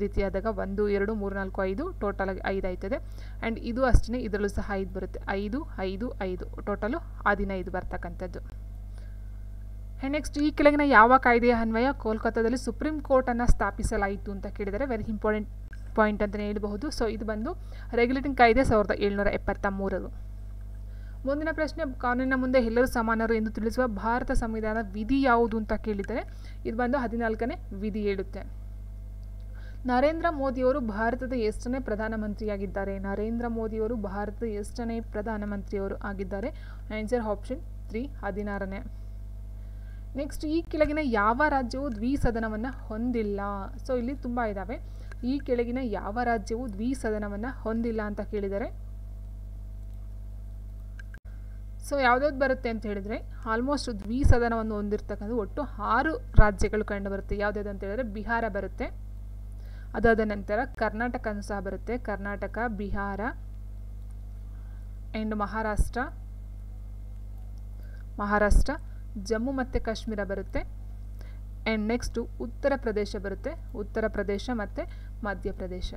ರೀತಿ ಆದಾಗ 1 2 3 4 5 ಟೋಟಲ್ ಆಗಿ 5 ಆಯ್ತದೆ. ಆ್ಯಂಡ್ ಇದು ಅಷ್ಟೇ, ಇದರಲ್ಲೂ ಸಹ 5 ಬರುತ್ತೆ. 5 5 5 ಟೋಟಲು 15 ಬರ್ತಕ್ಕಂಥದ್ದು. ನೆಕ್ಸ್ಟ್ ಈ ಕೆಳಗಿನ ಯಾವ ಕಾಯ್ದೆಯ ಅನ್ವಯ ಕೋಲ್ಕತ್ತಾದಲ್ಲಿ ಸುಪ್ರೀಂ ಕೋರ್ಟನ್ನು ಸ್ಥಾಪಿಸಲಾಯಿತು ಅಂತ ಕೇಳಿದರೆ, ವೆರಿ ಇಂಪಾರ್ಟೆಂಟ್ ಪಾಯಿಂಟ್ ಅಂತಲೇ ಹೇಳಬಹುದು. ಸೊ ಇದು ಬಂದು ರೆಗ್ಯುಲೇಟಿಂಗ್ ಕಾಯ್ದೆ 1773. ಮುಂದಿನ ಪ್ರಶ್ನೆ, ಕಾನೂನಿನ ಮುಂದೆ ಎಲ್ಲರೂ ಸಮಾನರು ಎಂದು ತಿಳಿಸುವ ಭಾರತ ಸಂವಿಧಾನದ ವಿಧಿ ಯಾವುದು ಅಂತ ಕೇಳಿದರೆ, ಇದು ಬಂದು 14ನೇ ವಿಧಿ ಹೇಳುತ್ತೆ. ನರೇಂದ್ರ ಮೋದಿಯವರು ಭಾರತದ ಎಷ್ಟನೇ ಪ್ರಧಾನಮಂತ್ರಿಯಾಗಿದ್ದಾರೆ? ನರೇಂದ್ರ ಮೋದಿಯವರು ಭಾರತದ ಎಷ್ಟನೇ ಪ್ರಧಾನಮಂತ್ರಿಯವರು ಆಗಿದ್ದಾರೆ? Answer option 3, 16ನೇ. ನೆಕ್ಸ್ಟ್ ಈ ಕೆಳಗಿನ ಯಾವ ರಾಜ್ಯವು ದ್ವಿಸದನವನ್ನು ಹೊಂದಿಲ್ಲ? ಸೊ ಇಲ್ಲಿ ತುಂಬ ಇದ್ದಾವೆ. ಈ ಕೆಳಗಿನ ಯಾವ ರಾಜ್ಯವು ದ್ವಿಸದನವನ್ನು ಹೊಂದಿಲ್ಲ ಅಂತ ಕೇಳಿದರೆ, ಸೊ ಯಾವುದಾದ್ರು ಬರುತ್ತೆ ಅಂತ ಹೇಳಿದರೆ ಆಲ್ಮೋಸ್ಟ್ ದ್ವಿಸದನವನ್ನು ಹೊಂದಿರತಕ್ಕಂಥ ಒಟ್ಟು 6 ರಾಜ್ಯಗಳು ಕಂಡು ಬರುತ್ತೆ. ಯಾವುದಾದ್ರು ಅಂತ ಹೇಳಿದ್ರೆ ಬಿಹಾರ ಬರುತ್ತೆ, ಅದಾದ ನಂತರ ಕರ್ನಾಟಕನೂ ಸಹ ಬರುತ್ತೆ, ಕರ್ನಾಟಕ, ಬಿಹಾರ ಆ್ಯಂಡ್ ಮಹಾರಾಷ್ಟ್ರ, ಜಮ್ಮು ಮತ್ತು ಕಾಶ್ಮೀರ ಬರುತ್ತೆ. ಆ್ಯಂಡ್ ನೆಕ್ಸ್ಟು ಉತ್ತರ ಪ್ರದೇಶ ಬರುತ್ತೆ, ಉತ್ತರ ಪ್ರದೇಶ ಮತ್ತು ಮಧ್ಯಪ್ರದೇಶ.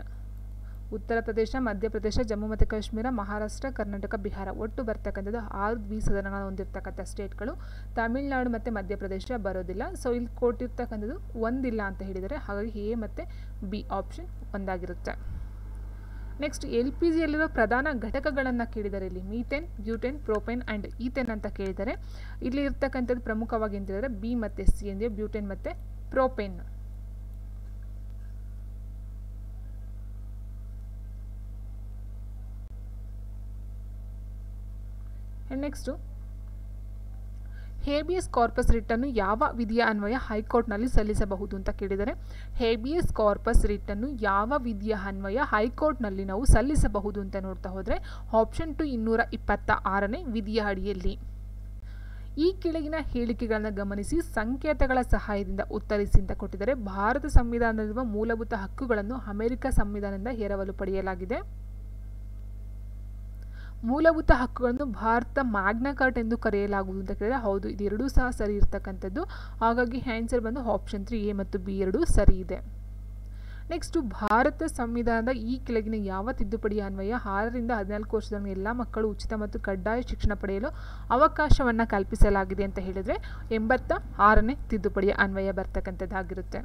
ಉತ್ತರ ಪ್ರದೇಶ, ಮಧ್ಯಪ್ರದೇಶ, ಜಮ್ಮು ಮತ್ತು ಕಾಶ್ಮೀರ, ಮಹಾರಾಷ್ಟ್ರ, ಕರ್ನಾಟಕ, ಬಿಹಾರ ಒಟ್ಟು ಬರ್ತಕ್ಕಂಥದ್ದು 6 ದ್ವಿಸದನಗಳನ್ನು ಹೊಂದಿರತಕ್ಕಂಥ ಸ್ಟೇಟ್ಗಳು. ತಮಿಳುನಾಡು ಮತ್ತು ಮಧ್ಯಪ್ರದೇಶ ಬರೋದಿಲ್ಲ. ಸೊ ಇಲ್ಲಿ ಕೊಟ್ಟಿರ್ತಕ್ಕಂಥದ್ದು ಒಂದಿಲ್ಲ ಅಂತ ಹೇಳಿದರೆ, ಹಾಗಾಗಿ ಎ ಮತ್ತು ಬಿ ಆಪ್ಷನ್ ಒಂದಾಗಿರುತ್ತೆ. ನೆಕ್ಸ್ಟ್ LPGಯಲ್ಲಿರೋ ಪ್ರಧಾನ ಘಟಕಗಳನ್ನು ಕೇಳಿದರೆ, ಇಲ್ಲಿ methane, butane, propane and ethane ಅಂತ ಕೇಳಿದರೆ, ಇಲ್ಲಿ ಇರ್ತಕ್ಕಂಥದ್ದು ಪ್ರಮುಖವಾಗಿ ಅಂತ ಹೇಳಿದರೆ ಬಿ ಮತ್ತು ಸಿ ಅಂದರೆ ಬ್ಯೂಟೇನ್ ಮತ್ತು ಪ್ರೋಪೇನ್. ನೆಕ್ಸ್ಟು ಹೇಬಿಯಸ್ ಕಾರ್ಪಸ್ ರಿಟ್ಟನ್ನು ಯಾವ ವಿಧಿಯ ಅನ್ವಯ ಹೈಕೋರ್ಟ್ನಲ್ಲಿ ಸಲ್ಲಿಸಬಹುದು ಅಂತ ಕೇಳಿದರೆ, ಹೇಬಿಯಸ್ ಕಾರ್ಪಸ್ ರಿಟ್ಟನ್ನು ಯಾವ ವಿಧಿಯ ಅನ್ವಯ ಹೈಕೋರ್ಟ್ನಲ್ಲಿ ನಾವು ಸಲ್ಲಿಸಬಹುದು ಅಂತ ನೋಡ್ತಾ ಹೋದರೆ ಆಪ್ಷನ್ 2 226ನೇ ವಿಧಿಯ ಅಡಿಯಲ್ಲಿ. ಈ ಕೆಳಗಿನ ಹೇಳಿಕೆಗಳನ್ನು ಗಮನಿಸಿ ಸಂಕೇತಗಳ ಸಹಾಯದಿಂದ ಉತ್ತರಿಸಿ ಅಂತ ಕೊಟ್ಟಿದ್ದಾರೆ. ಭಾರತ ಸಂವಿಧಾನದಲ್ಲಿರುವ ಮೂಲಭೂತ ಹಕ್ಕುಗಳನ್ನು ಅಮೆರಿಕ ಸಂವಿಧಾನದಿಂದ ಎರವಲು ಪಡೆಯಲಾಗಿದೆ. ಮೂಲಭೂತ ಹಕ್ಕುಗಳನ್ನು ಭಾರತ ಮ್ಯಾಗ್ನಾ ಕಾರ್ಟ್ ಎಂದು ಕರೆಯಲಾಗುವುದು ಅಂತ ಕೇಳಿದರೆ, ಹೌದು, ಇದು ಎರಡೂ ಸಹ ಸರಿ ಇರ್ತಕ್ಕಂಥದ್ದು. ಹಾಗಾಗಿ ಆನ್ಸರ್ ಬಂದು ಆಪ್ಷನ್ 3 ಎ ಮತ್ತು ಬಿ ಎರಡೂ ಸರಿ ಇದೆ. ನೆಕ್ಸ್ಟು ಭಾರತ ಸಂವಿಧಾನದ ಈ ಕೆಳಗಿನ ಯಾವ ತಿದ್ದುಪಡಿಯ ಅನ್ವಯ 6ರಿಂದ 14 ವರ್ಷದ ಎಲ್ಲ ಮಕ್ಕಳು ಉಚಿತ ಮತ್ತು ಕಡ್ಡಾಯ ಶಿಕ್ಷಣ ಪಡೆಯಲು ಅವಕಾಶವನ್ನು ಕಲ್ಪಿಸಲಾಗಿದೆ ಅಂತ ಹೇಳಿದರೆ 86ನೇ ತಿದ್ದುಪಡಿಯ ಅನ್ವಯ ಬರ್ತಕ್ಕಂಥದ್ದಾಗಿರುತ್ತೆ.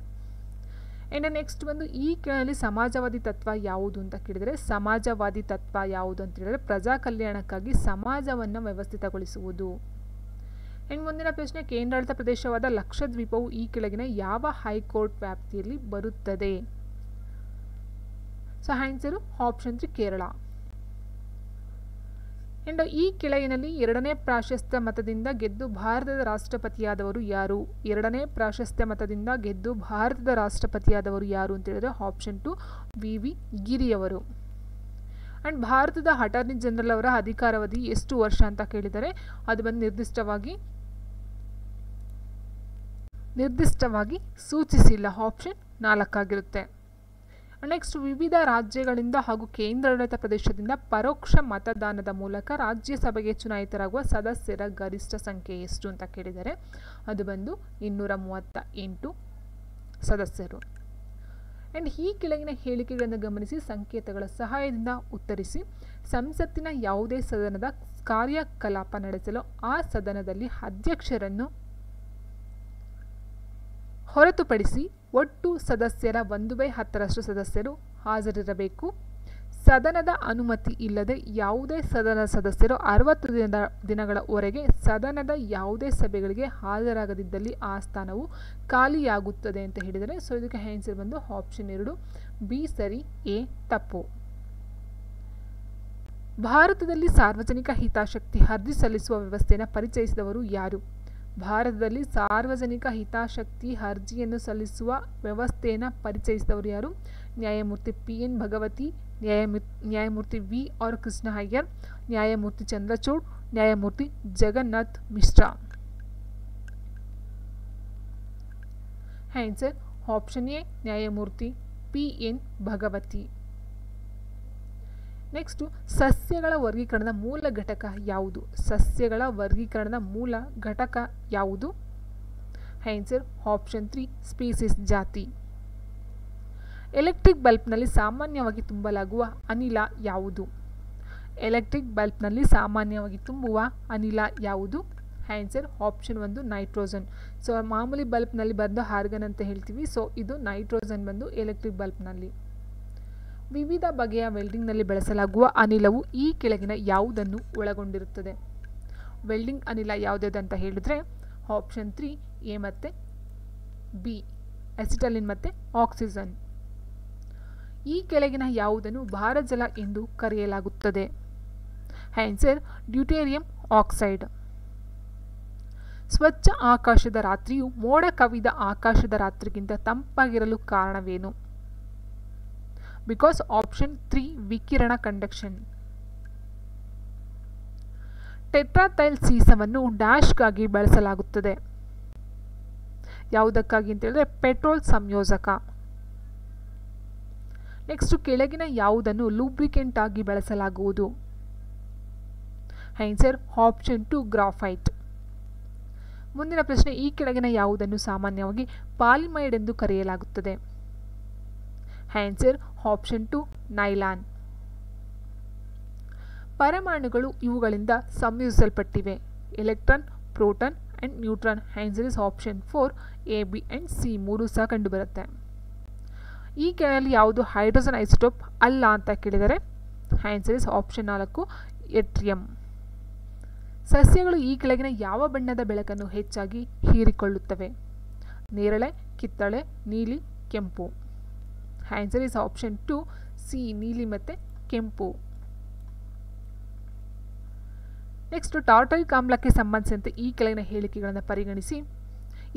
ಆ್ಯಂಡ್ ನೆಕ್ಸ್ಟ್ ಬಂದು ಈ ಕೆಳನಲ್ಲಿ ಸಮಾಜವಾದಿ ತತ್ವ ಯಾವುದು ಅಂತ ಕೇಳಿದರೆ, ಸಮಾಜವಾದಿ ತತ್ವ ಯಾವುದು ಅಂತ ಹೇಳಿದರೆ ಪ್ರಜಾ ಕಲ್ಯಾಣಕ್ಕಾಗಿ ಸಮಾಜವನ್ನು ವ್ಯವಸ್ಥಿತಗೊಳಿಸುವುದು. ಆ್ಯಂಡ್ ಮುಂದಿನ ಪ್ರಶ್ನೆ, ಕೇಂದ್ರಾಡಳಿತ ಪ್ರದೇಶವಾದ ಲಕ್ಷದ್ವೀಪವು ಈ ಕೆಳಗಿನ ಯಾವ ಹೈಕೋರ್ಟ್ ವ್ಯಾಪ್ತಿಯಲ್ಲಿ ಬರುತ್ತದೆ? So answer option 3 Kerala. And ಈ ಕೆಳಗಿನಲ್ಲಿ 2ನೇ ಪ್ರಾಶಸ್ತ್ಯ ಮತದಿಂದ ಗೆದ್ದು ಭಾರತದ ರಾಷ್ಟ್ರಪತಿಯಾದವರು ಯಾರು? 2ನೇ ಪ್ರಾಶಸ್ತ್ಯ ಮತದಿಂದ ಗೆದ್ದು ಭಾರತದ ರಾಷ್ಟ್ರಪತಿಯಾದವರು ಯಾರು ಅಂತ ಹೇಳಿದರೆ ಆಪ್ಷನ್ 2 ವಿ ಗಿರಿಯವರು. ಆ್ಯಂಡ್ ಭಾರತದ ಅಟಾರ್ನಿ ಜನರಲ್ ಅವರ ಅಧಿಕಾರಾವಧಿ ಎಷ್ಟು ವರ್ಷ ಅಂತ ಕೇಳಿದರೆ ಅದು ಬಂದು ನಿರ್ದಿಷ್ಟವಾಗಿ ನಿರ್ದಿಷ್ಟವಾಗಿ ಸೂಚಿಸಿಲ್ಲ. ಆಪ್ಷನ್ 4 ಆಗಿರುತ್ತೆ. ನೆಕ್ಸ್ಟ್, ವಿವಿಧ ರಾಜ್ಯಗಳಿಂದ ಹಾಗೂ ಕೇಂದ್ರಾಡಳಿತ ಪ್ರದೇಶದಿಂದ ಪರೋಕ್ಷ ಮತದಾನದ ಮೂಲಕ ರಾಜ್ಯಸಭೆಗೆ ಚುನಾಯಿತರಾಗುವ ಸದಸ್ಯರ ಗರಿಷ್ಠ ಸಂಖ್ಯೆ ಎಷ್ಟು ಅಂತ ಕೇಳಿದರೆ ಅದು ಬಂದು 238 ಸದಸ್ಯರು. ಆ್ಯಂಡ್ ಈ ಕೆಳಗಿನ ಹೇಳಿಕೆಗಳನ್ನು ಗಮನಿಸಿ ಸಂಕೇತಗಳ ಸಹಾಯದಿಂದ ಉತ್ತರಿಸಿ. ಸಂಸತ್ತಿನ ಯಾವುದೇ ಸದನದ ಕಾರ್ಯಕಲಾಪ ನಡೆಸಲು ಆ ಸದನದಲ್ಲಿ ಅಧ್ಯಕ್ಷರನ್ನು ಹೊರತುಪಡಿಸಿ ಒಟ್ಟು ಸದಸ್ಯರ 1/10 ಸದಸ್ಯರು ಹಾಜರಿರಬೇಕು. ಸದನದ ಅನುಮತಿ ಇಲ್ಲದೆ ಯಾವುದೇ ಸದನದ ಸದಸ್ಯರು 60 ದಿನಗಳವರೆಗೆ ಸದನದ ಯಾವುದೇ ಸಭೆಗಳಿಗೆ ಹಾಜರಾಗದಿದ್ದಲ್ಲಿ ಆ ಸ್ಥಾನವು ಖಾಲಿಯಾಗುತ್ತದೆ ಅಂತ ಹೇಳಿದರೆ ಸೊ ಇದಕ್ಕೆ ಆನ್ಸರ್ ಬಂದು ಆಪ್ಷನ್ 2 ಬಿ ಸರಿ, ಎ ತಪ್ಪು. ಭಾರತದಲ್ಲಿ ಸಾರ್ವಜನಿಕ ಹಿತಾಸಕ್ತಿ ಅರ್ಜಿ ಸಲ್ಲಿಸುವ ವ್ಯವಸ್ಥೆಯನ್ನು ಪರಿಚಯಿಸಿದವರು ಯಾರು? ಭಾರತದಲ್ಲಿ ಸಾರ್ವಜನಿಕ ಹಿತಾಸಕ್ತಿ ಅರ್ಜಿಯನ್ನು ಸಲ್ಲಿಸುವ ವ್ಯವಸ್ಥೆಯನ್ನು ಪರಿಚಯಿಸಿದವರು ಯಾರು? ನ್ಯಾಯಮೂರ್ತಿ PN ಭಗವತಿ, ನ್ಯಾಯಮೂರ್ತಿ VR ಕೃಷ್ಣ ಅಯ್ಯರ್, ನ್ಯಾಯಮೂರ್ತಿ ಚಂದ್ರಚೂಡ್, ನ್ಯಾಯಮೂರ್ತಿ Jagannath Mishra. Answer option A ನ್ಯಾಯಮೂರ್ತಿ PN ಭಗವತಿ. ನೆಕ್ಸ್ಟು, ಸಸ್ಯಗಳ ವರ್ಗೀಕರಣದ ಮೂಲ ಘಟಕ ಯಾವುದು? ಸಸ್ಯಗಳ ವರ್ಗೀಕರಣದ ಮೂಲ ಘಟಕ ಯಾವುದು? ಆನ್ಸರ್ ಆಪ್ಷನ್ 3 ಸ್ಪೀಸಿಸ್ ಜಾತಿ. ಎಲೆಕ್ಟ್ರಿಕ್ ಬಲ್ಬ್ನಲ್ಲಿ ಸಾಮಾನ್ಯವಾಗಿ ತುಂಬಲಾಗುವ ಅನಿಲ ಯಾವುದು? ಎಲೆಕ್ಟ್ರಿಕ್ ಬಲ್ಬ್ನಲ್ಲಿ ಸಾಮಾನ್ಯವಾಗಿ ತುಂಬುವ ಅನಿಲ ಯಾವುದು? Answer option 1 nitrogen. ಸೊ ಮಾಮೂಲಿ ಬಲ್ಬ್ನಲ್ಲಿ ಬಂದು ಆರ್ಗನ್ ಅಂತ ಹೇಳ್ತೀವಿ. ಸೊ ಇದು ನೈಟ್ರೋಜನ್ ಬಂದು ಎಲೆಕ್ಟ್ರಿಕ್ ಬಲ್ಬ್ನಲ್ಲಿ. ವಿವಿಧ ಬಗೆಯ ವೆಲ್ಡಿಂಗ್ನಲ್ಲಿ ಬಳಸಲಾಗುವ ಅನಿಲವು ಈ ಕೆಳಗಿನ ಯಾವುದನ್ನು ಒಳಗೊಂಡಿರುತ್ತದೆ? ವೆಲ್ಡಿಂಗ್ ಅನಿಲ ಯಾವುದ್ಯಾವುದು ಅಂತ ಹೇಳಿದ್ರೆ ಆಪ್ಷನ್ 3 ಎ ಮತ್ತು ಬಿ ಅಸಿಟಲಿನ್ ಮತ್ತು ಆಕ್ಸಿಜನ್. ಈ ಕೆಳಗಿನ ಯಾವುದನ್ನು ಭಾರಜಲ ಎಂದು ಕರೆಯಲಾಗುತ್ತದೆ? Answer deuterium oxide. ಸ್ವಚ್ಛ ಆಕಾಶದ ರಾತ್ರಿಯು ಮೋಡ ಕವಿದ ಆಕಾಶದ ರಾತ್ರಿಗಿಂತ ತಂಪಾಗಿರಲು ಕಾರಣವೇನು? ಬಿಕಾಸ್ ಆಪ್ಷನ್ 3 ವಿಕಿರಣ ಕಂಡಕ್ಷನ್. ಟೆಟ್ರಾಥೈಲ್ ಸೀಸವನ್ನು ಡ್ಯಾಶ್ಗಾಗಿ ಬಳಸಲಾಗುತ್ತದೆ? ಯಾವುದಕ್ಕಾಗಿ ಅಂತ ಹೇಳಿದ್ರೆ ಪೆಟ್ರೋಲ್ ಸಂಯೋಜಕ. ನೆಕ್ಸ್ಟ್, ಕೆಳಗಿನ ಯಾವುದನ್ನು ಲೂಬ್ರಿಕೆಂಟ್ ಆಗಿ ಬಳಸಲಾಗುವುದು? Answer option 2 graphite. ಮುಂದಿನ ಪ್ರಶ್ನೆ, ಈ ಕೆಳಗಿನ ಯಾವುದನ್ನು ಸಾಮಾನ್ಯವಾಗಿ ಪಾಲಿಮೈಡ್ ಎಂದು ಕರೆಯಲಾಗುತ್ತದೆ? Answer option 2 nylon. ಪರಮಾಣುಗಳು ಇವುಗಳಿಂದ ಸಂಯೋಜಿಸಲ್ಪಟ್ಟಿವೆ: electron, proton and neutron. Answer is option 4 A, B and C 3 ಸಹ ಕಂಡುಬರುತ್ತೆ. ಈ ಕೆಳಯಲ್ಲಿ ಯಾವುದು ಹೈಡ್ರೋಜನ್ ಐಸೋಟೋಪ್ ಅಲ್ಲ ಅಂತ ಕೇಳಿದರೆ ಆನ್ಸರ್ ಇಸ್ ಆಪ್ಷನ್ 4 ಎಟ್ರಿಯಂ. ಸಸ್ಯಗಳು ಈ ಕೆಳಗಿನ ಯಾವ ಬಣ್ಣದ ಬೆಳಕನ್ನು ಹೆಚ್ಚಾಗಿ ಹೀರಿಕೊಳ್ಳುತ್ತವೆ? ನೇರಳೆ, ಕಿತ್ತಳೆ, ನೀಲಿ, ಕೆಂಪು. ಆನ್ಸರ್ ಇಸ್ ಆಪ್ಷನ್ 2 ಸಿ ನೀಲಿ ಮತ್ತು ಕೆಂಪು. ನೆಕ್ಸ್ಟ್, ಟಾರ್ಟಾರಿಕ್ ಆಮ್ಲಕ್ಕೆ ಸಂಬಂಧಿಸಿದಂತೆ ಈ ಕೆಳಗಿನ ಹೇಳಿಕೆಗಳನ್ನು ಪರಿಗಣಿಸಿ.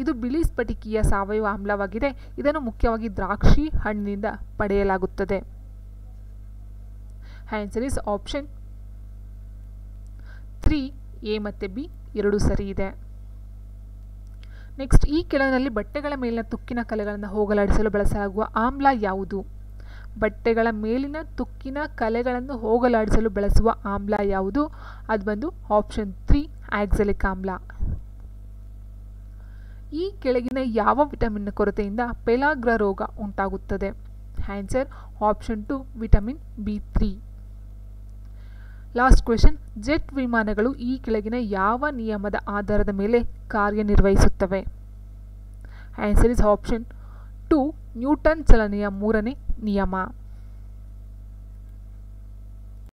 ಇದು ಬಿಳಿ ಸ್ಫಟಿಕೀಯ ಸಾವಯವ ಆಮ್ಲವಾಗಿದೆ. ಇದನ್ನು ಮುಖ್ಯವಾಗಿ ದ್ರಾಕ್ಷಿ ಹಣ್ಣಿನಿಂದ ಪಡೆಯಲಾಗುತ್ತದೆ. ಆನ್ಸರ್ ಇಸ್ ಆಪ್ಷನ್ 3 ಎ ಮತ್ತು ಬಿ ಎರಡೂ ಸರಿ ಇದೆ. ನೆಕ್ಸ್ಟ್, ಈ ಕೆಳಗಿನಲ್ಲಿ ಬಟ್ಟೆಗಳ ಮೇಲಿನ ತುಕ್ಕಿನ ಕಲೆಗಳನ್ನು ಹೋಗಲಾಡಿಸಲು ಬಳಸಲಾಗುವ ಆಮ್ಲ ಯಾವುದು? ಬಟ್ಟೆಗಳ ಮೇಲಿನ ತುಕ್ಕಿನ ಕಲೆಗಳನ್ನು ಹೋಗಲಾಡಿಸಲು ಬಳಸುವ ಆಮ್ಲ ಯಾವುದು? ಅದು ಬಂದು ಆಪ್ಷನ್ 3 ಆಕ್ಸಾಲಿಕ್ ಆಮ್ಲ. ಈ ಕೆಳಗಿನ ಯಾವ ವಿಟಮಿನ್ ಕೊರತೆಯಿಂದ ಪೆಲಾಗ್ರ ರೋಗ ಉಂಟಾಗುತ್ತದೆ? Answer option 2 vitamin B3. Last question, jet ವಿಮಾನಗಳು ಈ ಕೆಳಗಿನ ಯಾವ ನಿಯಮದ ಆಧಾರದ ಮೇಲೆ ಕಾರ್ಯನಿರ್ವಹಿಸುತ್ತವೆ? ಆನ್ಸರ್ ಇಸ್ ಆಪ್ಷನ್ 2 ನ್ಯೂಟನ್ ಚಲನೆಯ 3ನೇ ನಿಯಮ.